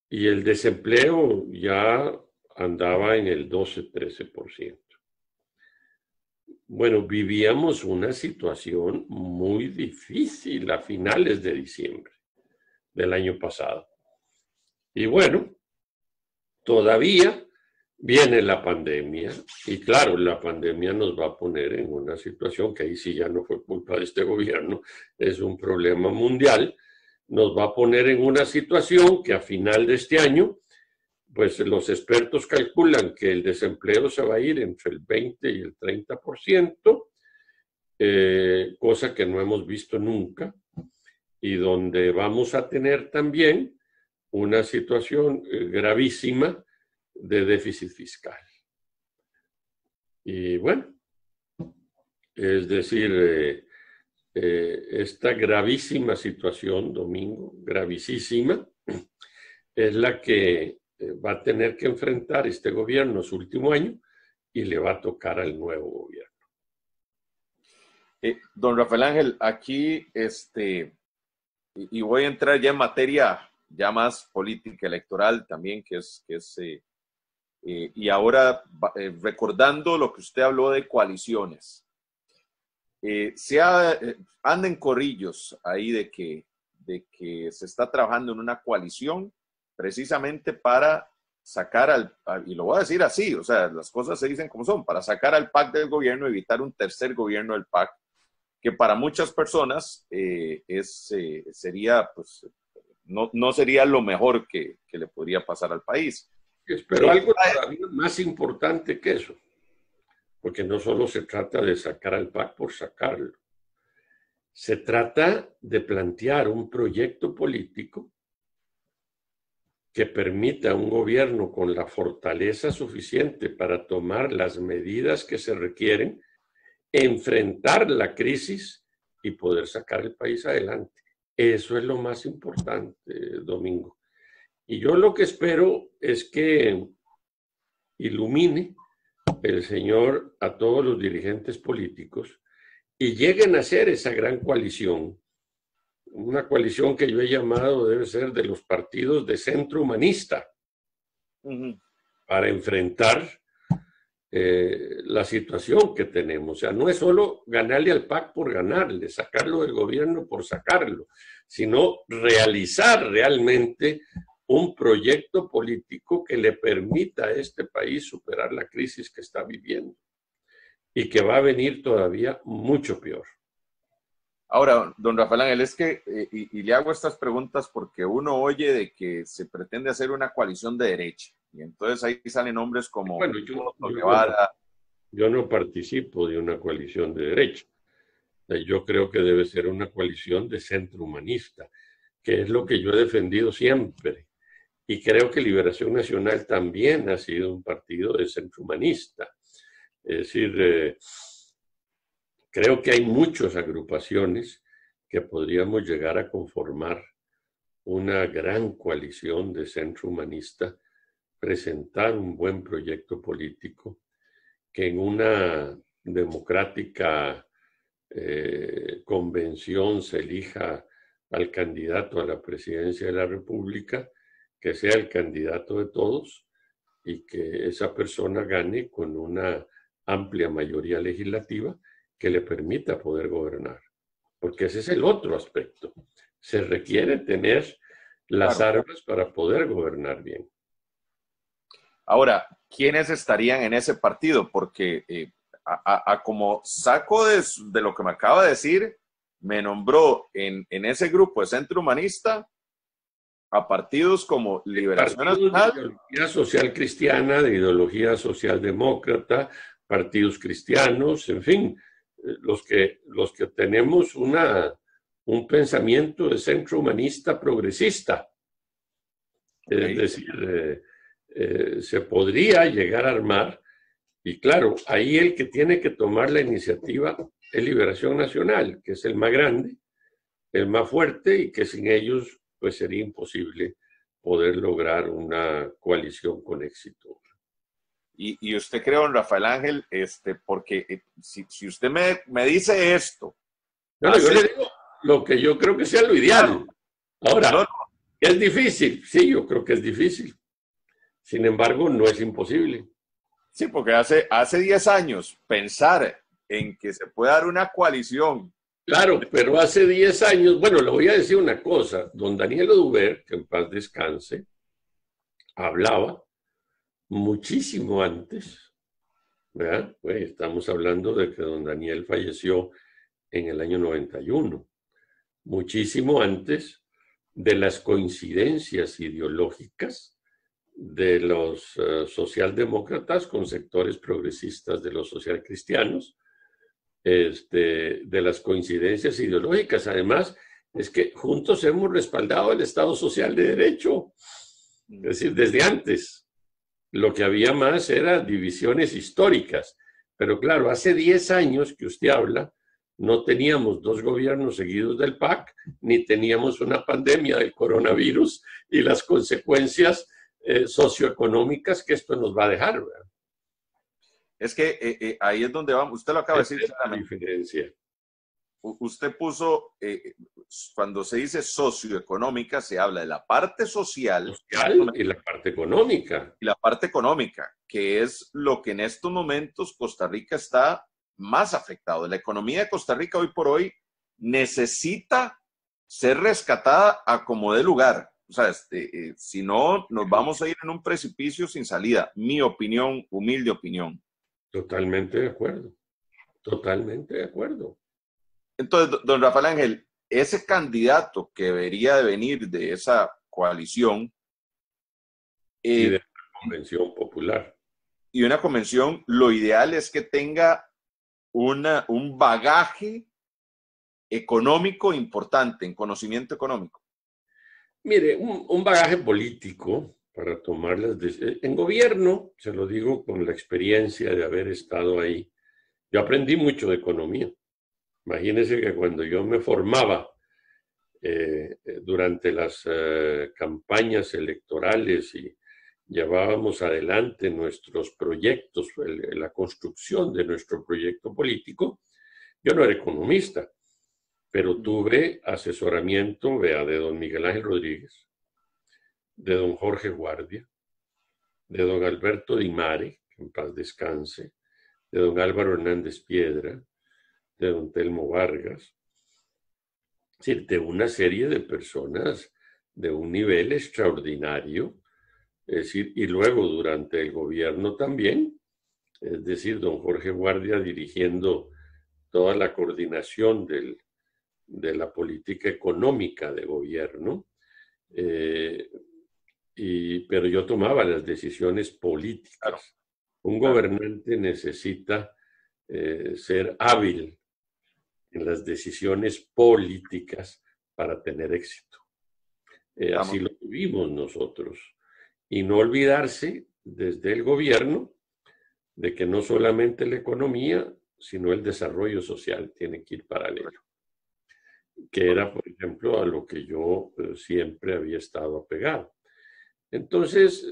Y el desempleo ya andaba en el 12-13%. Bueno, vivíamos una situación muy difícil a finales de diciembre del año pasado. Y bueno, todavía viene la pandemia y claro, la pandemia nos va a poner en una situación que ahí sí ya no fue culpa de este gobierno, es un problema mundial. Nos va a poner en una situación que a final de este año, pues los expertos calculan que el desempleo se va a ir entre el 20 y el 30%, cosa que no hemos visto nunca, y donde vamos a tener también una situación gravísima de déficit fiscal. Y bueno, es decir, esta gravísima situación, Domingo, gravísima, es la que va a tener que enfrentar este gobierno su último año y le va a tocar al nuevo gobierno. Don Rafael Ángel, aquí y voy a entrar ya en materia ya más política electoral también, y ahora recordando lo que usted habló de coaliciones. Anda en corrillos ahí de que se está trabajando en una coalición precisamente para sacar y lo voy a decir así, o sea, las cosas se dicen como son, para sacar al PAC del gobierno, evitar un tercer gobierno del PAC, que para muchas personas sería, pues, no sería lo mejor que le podría pasar al país. Pero algo todavía más importante que eso, porque no solo se trata de sacar al PAC por sacarlo, se trata de plantear un proyecto político que permita a un gobierno con la fortaleza suficiente para tomar las medidas que se requieren enfrentar la crisis y poder sacar el país adelante. Eso es lo más importante, Domingo. Y yo lo que espero es que ilumine el Señor a todos los dirigentes políticos y lleguen a hacer esa gran coalición, una coalición que yo he llamado debe ser de los partidos de centro humanista, para enfrentar la situación que tenemos. O sea, no es solo ganarle al PAC por ganarle, sacarlo del gobierno por sacarlo, sino realizar realmente un proyecto político que le permita a este país superar la crisis que está viviendo y que va a venir todavía mucho peor. Ahora, don Rafael Ángel, es que, y le hago estas preguntas porque uno oye de que se pretende hacer una coalición de derecha, y entonces ahí salen nombres como bueno, yo no participo de una coalición de derecha. Yo creo que debe ser una coalición de centro humanista, que es lo que yo he defendido siempre. Y creo que Liberación Nacional también ha sido un partido de centro humanista. Es decir, creo que hay muchas agrupaciones que podríamos llegar a conformar una gran coalición de centro humanista, presentar un buen proyecto político, que en una democrática convención se elija al candidato a la presidencia de la República, que sea el candidato de todos y que esa persona gane con una amplia mayoría legislativa que le permita poder gobernar. Porque ese es el otro aspecto. Se requiere tener las armas para poder gobernar bien. Ahora, ¿quiénes estarían en ese partido? Porque como saco de lo que me acaba de decir, me nombró en ese grupo de centro humanista a partidos como Liberación Nacional. De ideología social cristiana, de ideología socialdemócrata, partidos cristianos, en fin, los que tenemos un pensamiento de centro humanista progresista. Okay. Es decir, se podría llegar a armar, y claro, ahí el que tiene que tomar la iniciativa es Liberación Nacional, que es el más grande, el más fuerte, y que sin ellos pues sería imposible poder lograr una coalición con éxito. Y usted cree, don Rafael Ángel, porque si usted me dice esto... Bueno, yo le digo lo que yo creo que sea lo ideal. Ahora, ¿es difícil? Sí, yo creo que es difícil. Sin embargo, no es imposible. Sí, porque hace 10 años pensar en que se puede dar una coalición. Claro, pero hace 10 años, bueno, le voy a decir una cosa, don Daniel Oduber, que en paz descanse, hablaba muchísimo antes, ¿verdad? Pues estamos hablando de que don Daniel falleció en el año 91, muchísimo antes de las coincidencias ideológicas de los socialdemócratas con sectores progresistas de los socialcristianos, de las coincidencias ideológicas. Además, es que juntos hemos respaldado el Estado Social de Derecho, es decir, desde antes. Lo que había más era divisiones históricas, pero claro, hace 10 años que usted habla, no teníamos 2 gobiernos seguidos del PAC, ni teníamos una pandemia del coronavirus y las consecuencias socioeconómicas que esto nos va a dejar, ¿verdad? Es que ahí es donde vamos. Usted lo acaba de decir. Es la diferencia. Usted puso, cuando se dice socioeconómica, se habla de la parte social y la parte económica. Y la parte económica, que es lo que en estos momentos Costa Rica está más afectado. La economía de Costa Rica hoy por hoy necesita ser rescatada a como dé lugar. O sea, si no, nos vamos a ir en un precipicio sin salida. Mi opinión, humilde opinión. Totalmente de acuerdo. Totalmente de acuerdo. Entonces, don Rafael Ángel, ese candidato que debería de venir de esa coalición... y de la convención popular. Y una convención, lo ideal es que tenga un bagaje económico importante, en conocimiento económico. Mire, un bagaje político para tomar las decisiones. En gobierno, se lo digo con la experiencia de haber estado ahí, Yo aprendí mucho de economía. Imagínense que cuando yo me formaba durante las campañas electorales y llevábamos adelante nuestros proyectos, la construcción de nuestro proyecto político, yo no era economista, pero tuve asesoramiento, vea, de don Miguel Ángel Rodríguez, de don Jorge Guardia, de don Alberto Di Mare, que en paz descanse, de don Álvaro Hernández Piedra, de don Telmo Vargas, es decir, de una serie de personas de un nivel extraordinario, es decir, y luego durante el gobierno también, es decir, don Jorge Guardia dirigiendo toda la coordinación de la política económica de gobierno, pero yo tomaba las decisiones políticas. Claro. Un gobernante necesita ser hábil en las decisiones políticas para tener éxito. Así lo tuvimos nosotros. Y no olvidarse desde el gobierno de que no solamente la economía, sino el desarrollo social tiene que ir paralelo. Que era, por ejemplo, a lo que yo siempre había estado apegado. Entonces,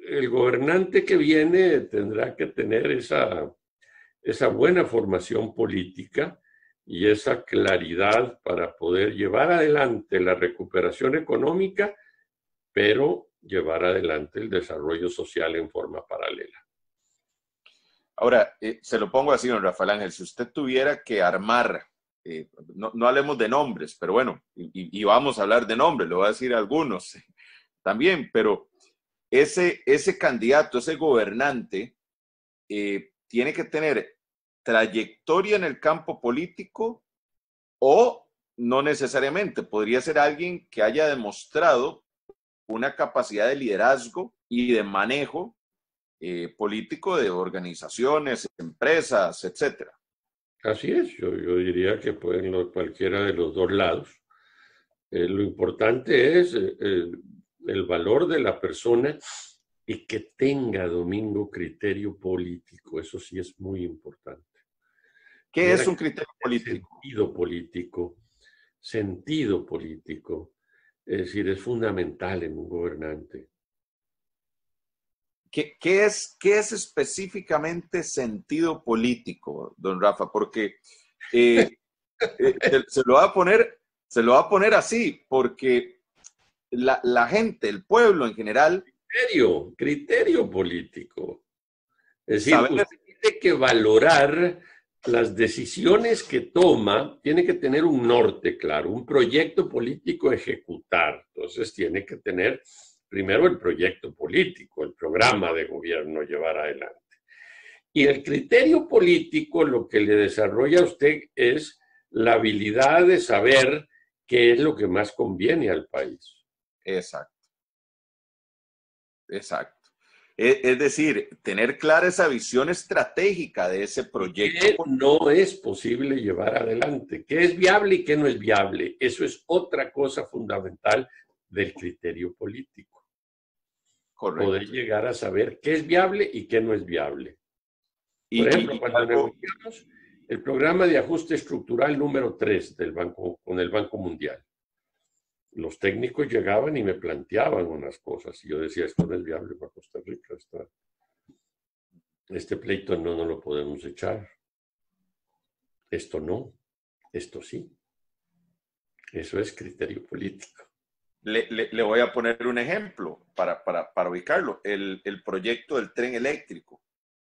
el gobernante que viene tendrá que tener esa buena formación política y esa claridad para poder llevar adelante la recuperación económica, pero llevar adelante el desarrollo social en forma paralela. Ahora, se lo pongo así, don Rafael Ángel, si usted tuviera que armar, no hablemos de nombres, pero bueno, y vamos a hablar de nombres, le voy a decir algunos también, pero ese candidato, ese gobernante, tiene que tener trayectoria en el campo político o no necesariamente. Podría ser alguien que haya demostrado una capacidad de liderazgo y de manejo político de organizaciones, empresas, etcétera. Así es, yo diría que pueden cualquiera de los dos lados. Lo importante es el valor de la persona y que tenga, Domingo, criterio político. Eso sí es muy importante. ¿Qué es un criterio político? Sentido político. Sentido político. Es decir, es fundamental en un gobernante. ¿Qué es específicamente sentido político, don Rafa? Porque se lo va a poner así, porque la gente, el pueblo en general... Criterio político. Es decir, usted tiene que valorar las decisiones que toma, tiene que tener un norte claro, un proyecto político a ejecutar. Entonces tiene que tener primero el proyecto político, el programa de gobierno llevar adelante. Y el criterio político lo que le desarrolla a usted es la habilidad de saber qué es lo que más conviene al país. Exacto. Es decir, tener clara esa visión estratégica de ese proyecto. ¿Qué no es posible llevar adelante? ¿Qué es viable y qué no es viable? Eso es otra cosa fundamental del criterio político. Correcto. Poder llegar a saber qué es viable y qué no es viable. Por ejemplo, cuando negociamos el programa de ajuste estructural número 3 del banco, con el Banco Mundial, los técnicos llegaban y me planteaban unas cosas y yo decía, esto no es viable para Costa Rica, este pleito no lo podemos echar, esto no, esto sí. Eso es criterio político. Le voy a poner un ejemplo para ubicarlo, el proyecto del tren eléctrico,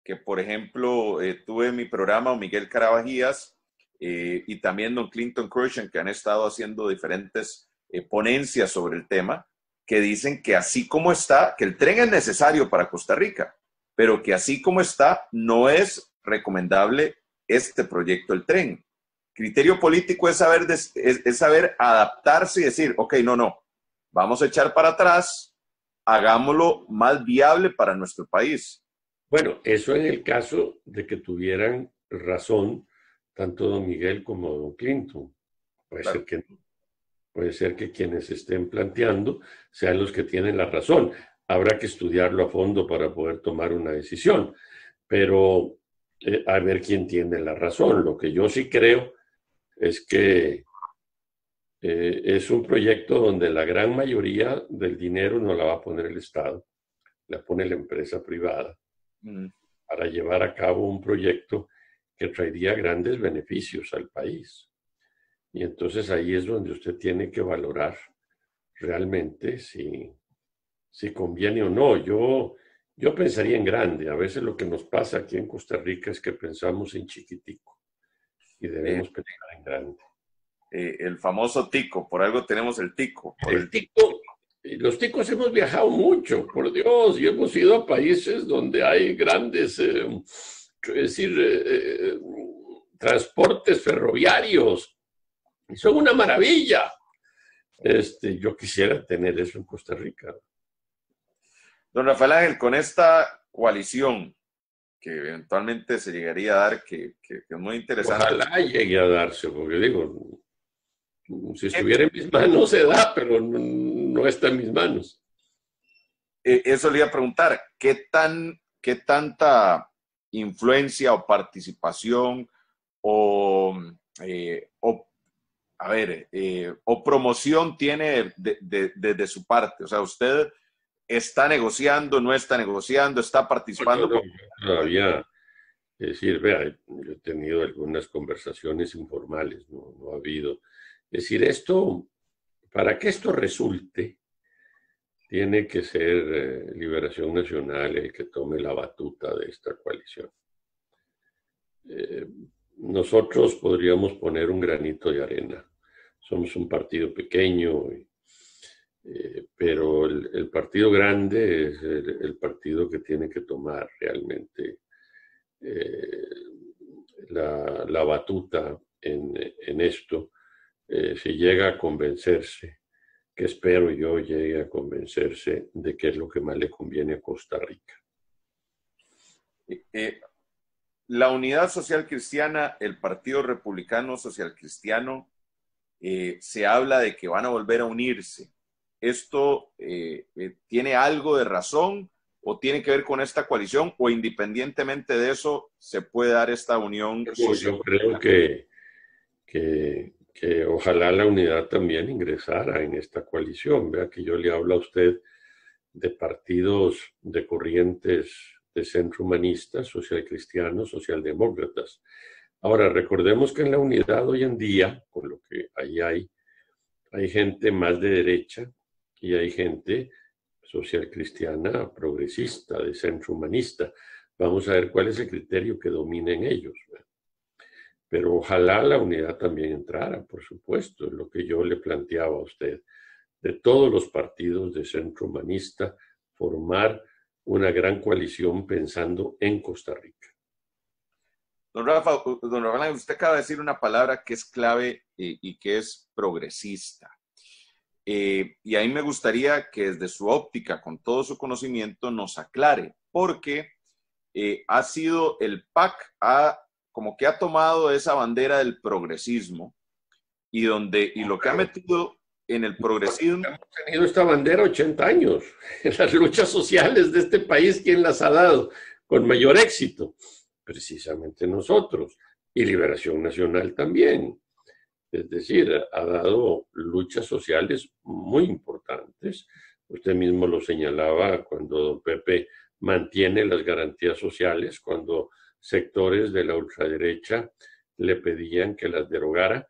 que por ejemplo tuve en mi programa Miguel Carabajías y también don Clinton Cruikshank, que han estado haciendo diferentes ponencias sobre el tema, que dicen que así como está, que el tren es necesario para Costa Rica, pero que así como está, no es recomendable este proyecto del tren. Criterio político es saber adaptarse y decir, ok, no, vamos a echar para atrás, hagámoslo más viable para nuestro país. Bueno, eso en el caso de que tuvieran razón tanto don Miguel como don Clinton. Puede ser que no. Puede ser que quienes estén planteando sean los que tienen la razón. Habrá que estudiarlo a fondo para poder tomar una decisión. Pero a ver quién tiene la razón. Lo que yo sí creo es que es un proyecto donde la gran mayoría del dinero no la va a poner el Estado, la pone la empresa privada para llevar a cabo un proyecto que traería grandes beneficios al país. Y entonces ahí es donde usted tiene que valorar realmente si conviene o no. Yo pensaría en grande. A veces lo que nos pasa aquí en Costa Rica es que pensamos en chiquitico y debemos pensar en grande. El famoso tico, por algo tenemos el tico. El tico, los ticos hemos viajado mucho, por Dios, y hemos ido a países donde hay grandes, es decir, transportes ferroviarios, y son una maravilla. Yo quisiera tener eso en Costa Rica. Don Rafael Ángel, con esta coalición que eventualmente se llegaría a dar, que es muy interesante. Ojalá llegue a darse, porque digo, si estuviera en mis manos se da, pero no está en mis manos. Eso le iba a preguntar, ¿qué tanta influencia o participación o promoción tiene desde su parte? O sea, ¿usted está negociando, no está negociando, está participando? No, todavía, es decir, vea, yo he tenido algunas conversaciones informales, no ha habido. Es decir, para que esto resulte, tiene que ser Liberación Nacional el que tome la batuta de esta coalición. Nosotros podríamos poner un granito de arena. Somos un partido pequeño, pero el partido grande es el partido que tiene que tomar realmente la batuta en esto. Si llega a convencerse, que espero yo llegue a convencerse de qué es lo que más le conviene a Costa Rica. La Unidad Social Cristiana, el Partido Republicano Social Cristiano, se habla de que van a volver a unirse. ¿Esto tiene algo de razón o tiene que ver con esta coalición, o independientemente de eso se puede dar esta unión? Yo creo que ojalá la unidad también ingresara en esta coalición. Vea que yo le hablo a usted de partidos de corrientes de centro humanista, social cristianos, socialdemócratas. Ahora, recordemos que en la unidad hoy en día, con lo que ahí hay gente más de derecha y hay gente social cristiana, progresista, de centro humanista. Vamos a ver cuál es el criterio que domina en ellos. Pero ojalá la unidad también entrara, por supuesto, es lo que yo le planteaba a usted, de todos los partidos de centro humanista, formar una gran coalición pensando en Costa Rica. Don Rafael, usted acaba de decir una palabra que es clave y que es progresista. Y ahí me gustaría que desde su óptica, con todo su conocimiento, nos aclare, porque ha sido el PAC, como que ha tomado esa bandera del progresismo y lo que ha metido en el progresismo. Hemos tenido esta bandera 80 años. Las luchas sociales de este país, ¿quién las ha dado con mayor éxito? Precisamente nosotros. Y Liberación Nacional también. Es decir, ha dado luchas sociales muy importantes. Usted mismo lo señalaba cuando don Pepe mantiene las garantías sociales, cuando sectores de la ultraderecha le pedían que las derogara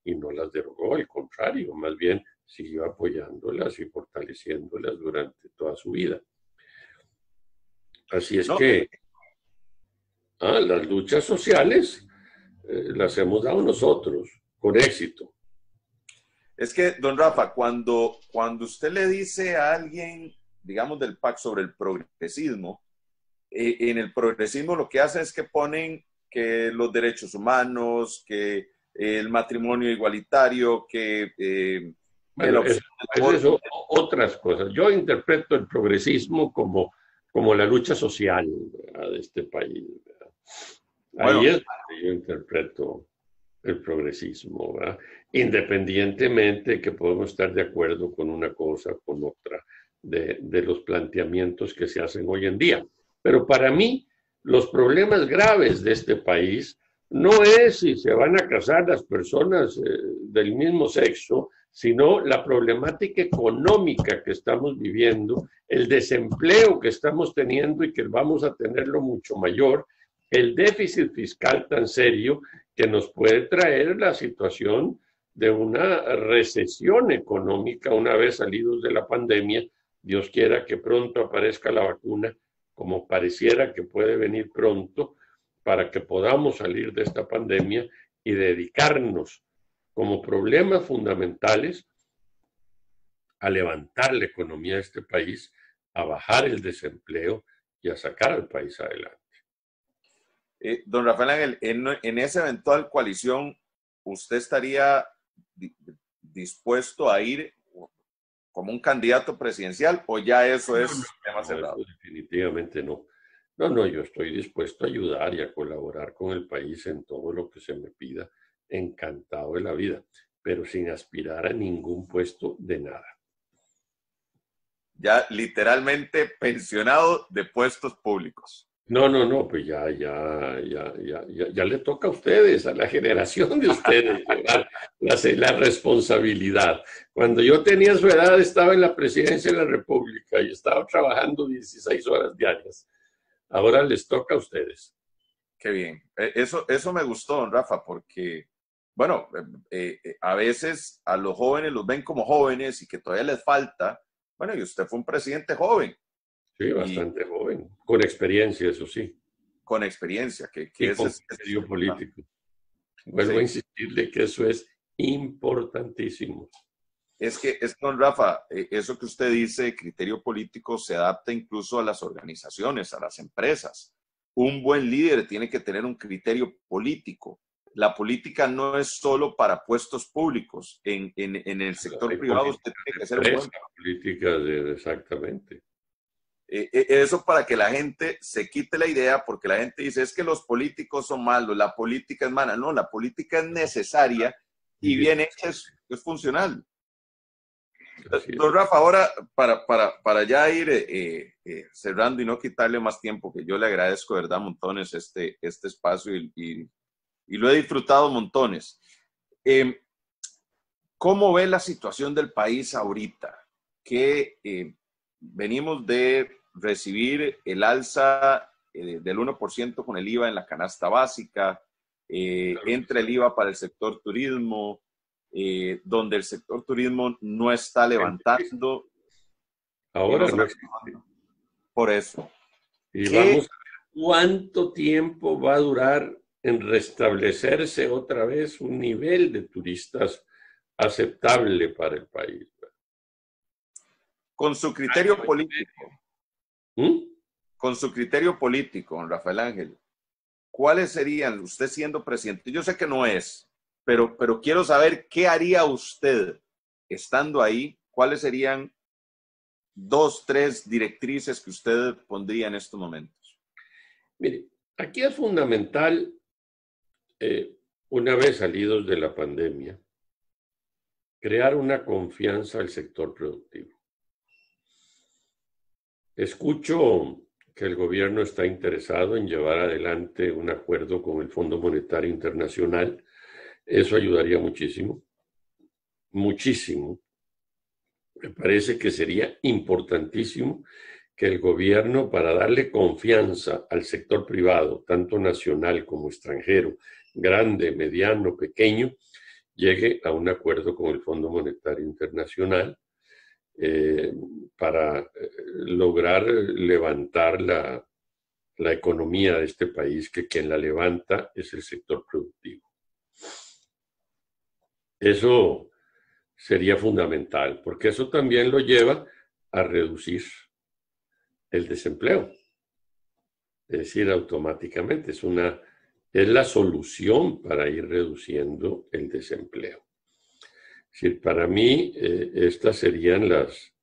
y no las derogó, al contrario, más bien siguió apoyándolas y fortaleciéndolas durante toda su vida. Así es que las luchas sociales las hemos dado nosotros con éxito. Es que, don Rafa, cuando usted le dice a alguien, digamos, del PAC sobre el progresismo, en el progresismo lo que hace es que ponen que los derechos humanos, que el matrimonio igualitario, que eso, otras cosas. Yo interpreto el progresismo como la lucha social, ¿verdad?, de este país, ¿verdad? Ahí es donde yo interpreto el progresismo, ¿verdad? Independientemente que podemos estar de acuerdo con una cosa o con otra de los planteamientos que se hacen hoy en día. Pero para mí, los problemas graves de este país no es si se van a casar las personas del mismo sexo, sino la problemática económica que estamos viviendo, el desempleo que estamos teniendo y que vamos a tenerlo mucho mayor, el déficit fiscal tan serio que nos puede traer la situación de una recesión económica una vez salidos de la pandemia. Dios quiera que pronto aparezca la vacuna, como pareciera que puede venir pronto, para que podamos salir de esta pandemia y dedicarnos como problemas fundamentales a levantar la economía de este país, a bajar el desempleo y a sacar al país adelante. Don Rafael Ángel, en esa eventual coalición, ¿usted estaría dispuesto a ir como un candidato presidencial o ya eso es tema cerrado? Eso definitivamente no. No, yo estoy dispuesto a ayudar y a colaborar con el país en todo lo que se me pida, encantado de la vida, pero sin aspirar a ningún puesto de nada. Ya literalmente pensionado de puestos públicos. No, pues ya le toca a ustedes, a la generación de ustedes, llevar la responsabilidad. Cuando yo tenía su edad estaba en la presidencia de la República y estaba trabajando 16 horas diarias. Ahora les toca a ustedes. Qué bien. Eso me gustó, don Rafa, porque, bueno, a veces a los jóvenes los ven como jóvenes y que todavía les falta. Bueno, y usted fue un presidente joven. Sí, bastante joven, con experiencia, eso sí. Con experiencia, que y ese con es criterio político. Vuelvo a insistirle que eso es importantísimo. Es que, don Rafa, eso que usted dice, criterio político, se adapta incluso a las organizaciones, a las empresas. Un buen líder tiene que tener un criterio político. La política no es solo para puestos públicos. En el sector privado usted tiene que ser un buen... Política, exactamente. Eso para que la gente se quite la idea, porque la gente dice, es que los políticos son malos, la política es mala. No, la política es necesaria y bien hecha es funcional. Don Rafa, ahora para ya ir cerrando y no quitarle más tiempo, que yo le agradezco, ¿verdad?, montones este espacio y lo he disfrutado montones. ¿Cómo ve la situación del país ahorita? Que venimos de recibir el alza del 1% con el IVA en la canasta básica, entra el IVA para el sector turismo, donde el sector turismo no está levantando. Ahora no existe. Por eso. Y vamos a ver cuánto tiempo va a durar en restablecerse otra vez un nivel de turistas aceptable para el país. Con su criterio político, con su criterio político, don Rafael Ángel, ¿cuáles serían, usted siendo presidente? Yo sé que no es, pero quiero saber qué haría usted estando ahí, cuáles serían 2, 3 directrices que usted pondría en estos momentos. Mire, aquí es fundamental, una vez salidos de la pandemia, crear una confianza al sector productivo. Escucho que el gobierno está interesado en llevar adelante un acuerdo con el Fondo Monetario Internacional. Eso ayudaría muchísimo, muchísimo. Me parece que sería importantísimo que el gobierno, para darle confianza al sector privado, tanto nacional como extranjero, grande, mediano, pequeño, llegue a un acuerdo con el Fondo Monetario Internacional para lograr levantar la economía de este país, que quien la levanta es el sector productivo. Eso sería fundamental, porque eso también lo lleva a reducir el desempleo. Es decir, automáticamente es la solución para ir reduciendo el desempleo. Es decir, para mí estas serían las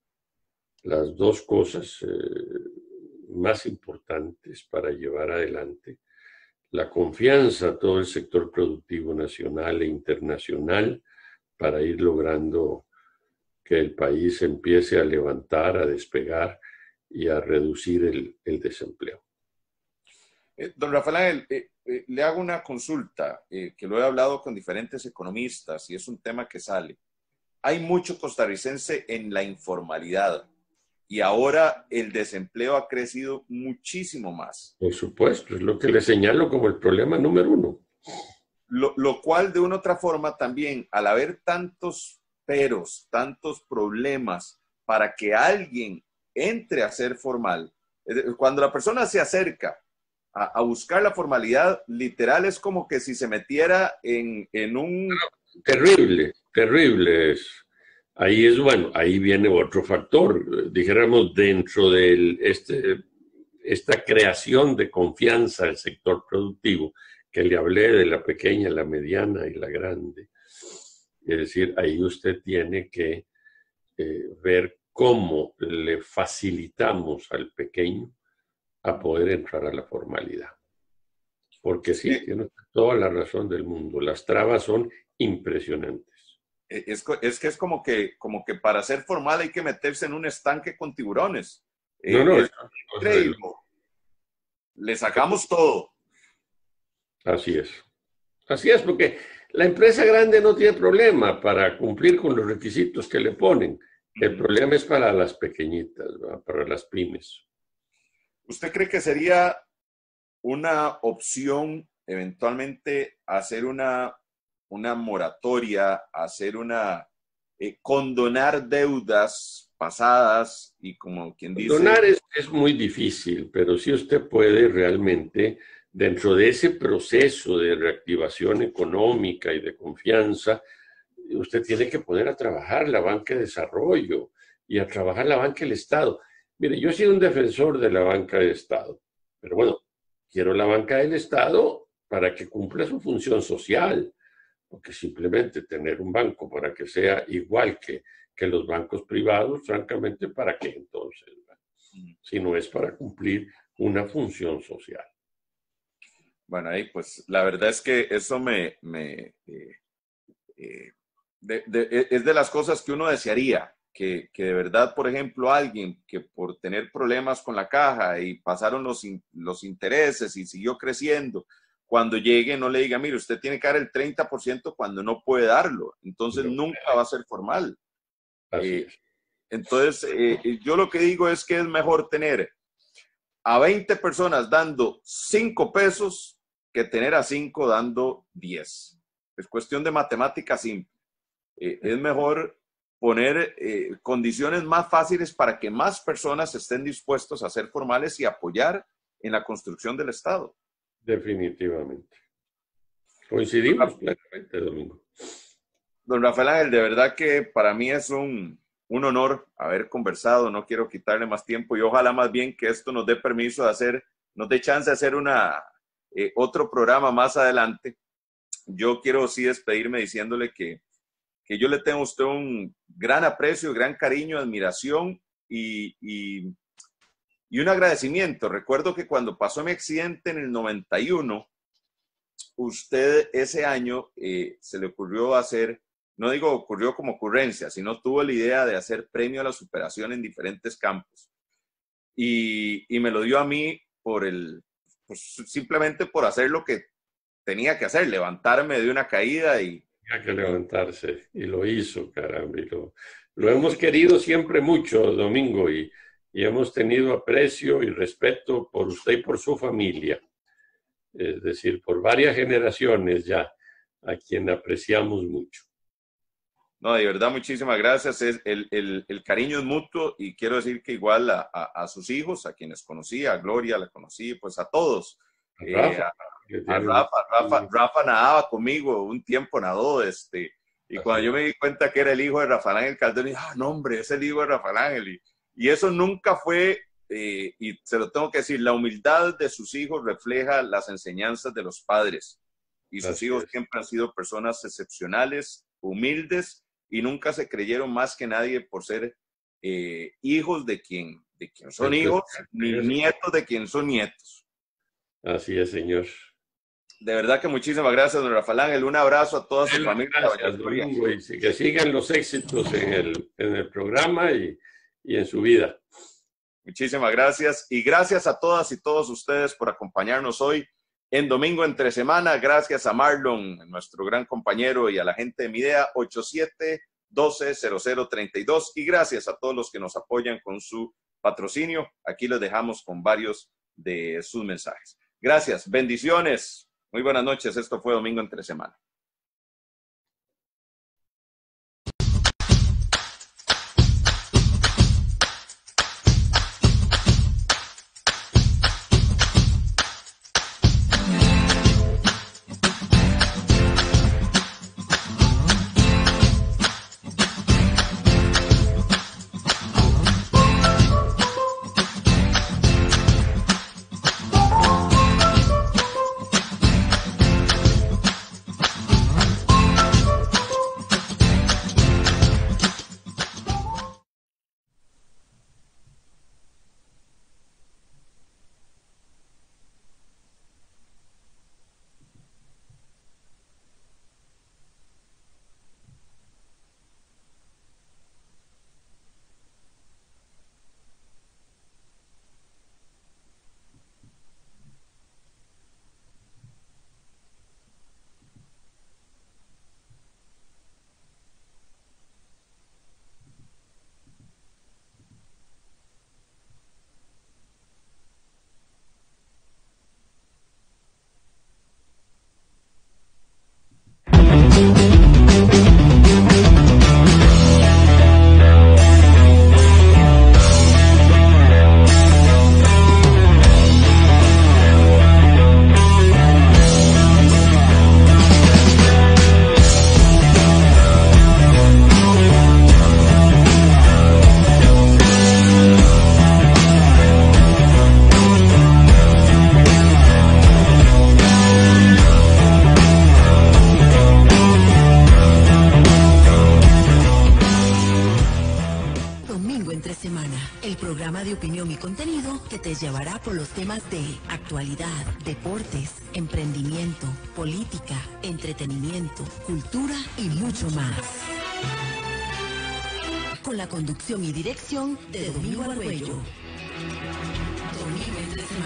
2 cosas más importantes para llevar adelante la confianza a todo el sector productivo nacional e internacional, para ir logrando que el país empiece a levantar, a despegar y a reducir el desempleo. Don Rafael Ángel, le hago una consulta, que lo he hablado con diferentes economistas y es un tema que sale. Hay mucho costarricense en la informalidad y ahora el desempleo ha crecido muchísimo más. Por supuesto, es lo que le señalo como el problema número uno. Lo cual, de una u otra forma, también, al haber tantos peros, tantos problemas para que alguien entre a ser formal, cuando la persona se acerca a buscar la formalidad, literal es como que si se metiera en un... Terrible, terrible es. Ahí es, bueno, ahí viene otro factor, dijéramos, dentro de esta creación de confianza del sector productivo, que le hablé de la pequeña, la mediana y la grande. Es decir, ahí usted tiene que ver cómo le facilitamos al pequeño a poder entrar a la formalidad. Porque sí, tiene toda la razón del mundo. Las trabas son impresionantes. Es que es como que para ser formal hay que meterse en un estanque con tiburones. No, Es increíble. Le sacamos todo. Así es. Así es, porque la empresa grande no tiene problema para cumplir con los requisitos que le ponen. El problema es para las pequeñitas, ¿verdad? Para las pymes. ¿Usted cree que sería una opción eventualmente hacer una moratoria, hacer condonar deudas pasadas y como quien dice... Condonar es muy difícil, pero sí usted puede realmente, dentro de ese proceso de reactivación económica y de confianza, usted tiene que poner a trabajar la banca de desarrollo y a trabajar la banca del Estado. Mire, yo he sido un defensor de la banca de Estado, pero bueno, quiero la banca del Estado para que cumpla su función social, porque simplemente tener un banco para que sea igual que los bancos privados, francamente, ¿para qué entonces? Si no es para cumplir una función social. Bueno, ahí pues la verdad es que eso es de las cosas que uno desearía, que de verdad, por ejemplo, alguien que por tener problemas con la caja y pasaron los intereses y siguió creciendo, cuando llegue no le diga, mire, usted tiene que dar el 30% cuando no puede darlo, entonces nunca va a ser formal. Así es. Entonces, yo lo que digo es que es mejor tener a 20 personas dando 5 pesos que tener a 5 dando 10. Es cuestión de matemática simple. Es mejor poner condiciones más fáciles para que más personas estén dispuestos a ser formales y apoyar en la construcción del Estado. Definitivamente. Coincidimos plenamente, Domingo. Don Rafael Ángel, de verdad que para mí es un honor haber conversado. No quiero quitarle más tiempo y ojalá más bien que esto nos dé permiso de nos dé chance de hacer otro programa más adelante. Yo quiero sí despedirme diciéndole que yo le tengo a usted un gran aprecio, gran cariño, admiración y un agradecimiento. Recuerdo que cuando pasó mi accidente en el 91, usted ese año se le ocurrió hacer, no digo ocurrió como ocurrencia, sino tuvo la idea de hacer premio a la superación en diferentes campos. Y me lo dio a mí simplemente por hacer lo que tenía que hacer, levantarme de una caída y... Tenía que levantarse y lo hizo, caramba. Lo hemos querido siempre mucho, Domingo, y hemos tenido aprecio y respeto por usted y por su familia. Es decir, por varias generaciones ya, a quien apreciamos mucho. No, de verdad, muchísimas gracias. El cariño es mutuo y quiero decir que igual a sus hijos, a quienes conocí, a Gloria la conocí, pues a todos. Rafa nadaba conmigo, un tiempo nadó, y cuando yo me di cuenta que era el hijo de Rafael Ángel Calderón, dije, no hombre, es el hijo de Rafael Ángel. Y eso nunca fue, y se lo tengo que decir, la humildad de sus hijos refleja las enseñanzas de los padres. Y sus hijos siempre han sido personas excepcionales, humildes, y nunca se creyeron más que nadie por ser hijos de quien son hijos, ni nietos de quien son nietos. Así es, señor. De verdad que muchísimas gracias, don Rafael Ángel. Un abrazo a toda su familia. Gracias, Domingo, y que sigan los éxitos en el programa y en su vida. Muchísimas gracias. Y gracias a todas y todos ustedes por acompañarnos hoy en Domingo Entre Semana. Gracias a Marlon, nuestro gran compañero, y a la gente de Midea 87120032. Y gracias a todos los que nos apoyan con su patrocinio. Aquí les dejamos con varios de sus mensajes. Gracias. Bendiciones. Muy buenas noches. Esto fue Domingo Entre Semana. Llevará por los temas de actualidad, deportes, emprendimiento, política, entretenimiento, cultura y mucho más. Con la conducción y dirección de Domingo Arguello. Domingo Entre Semana.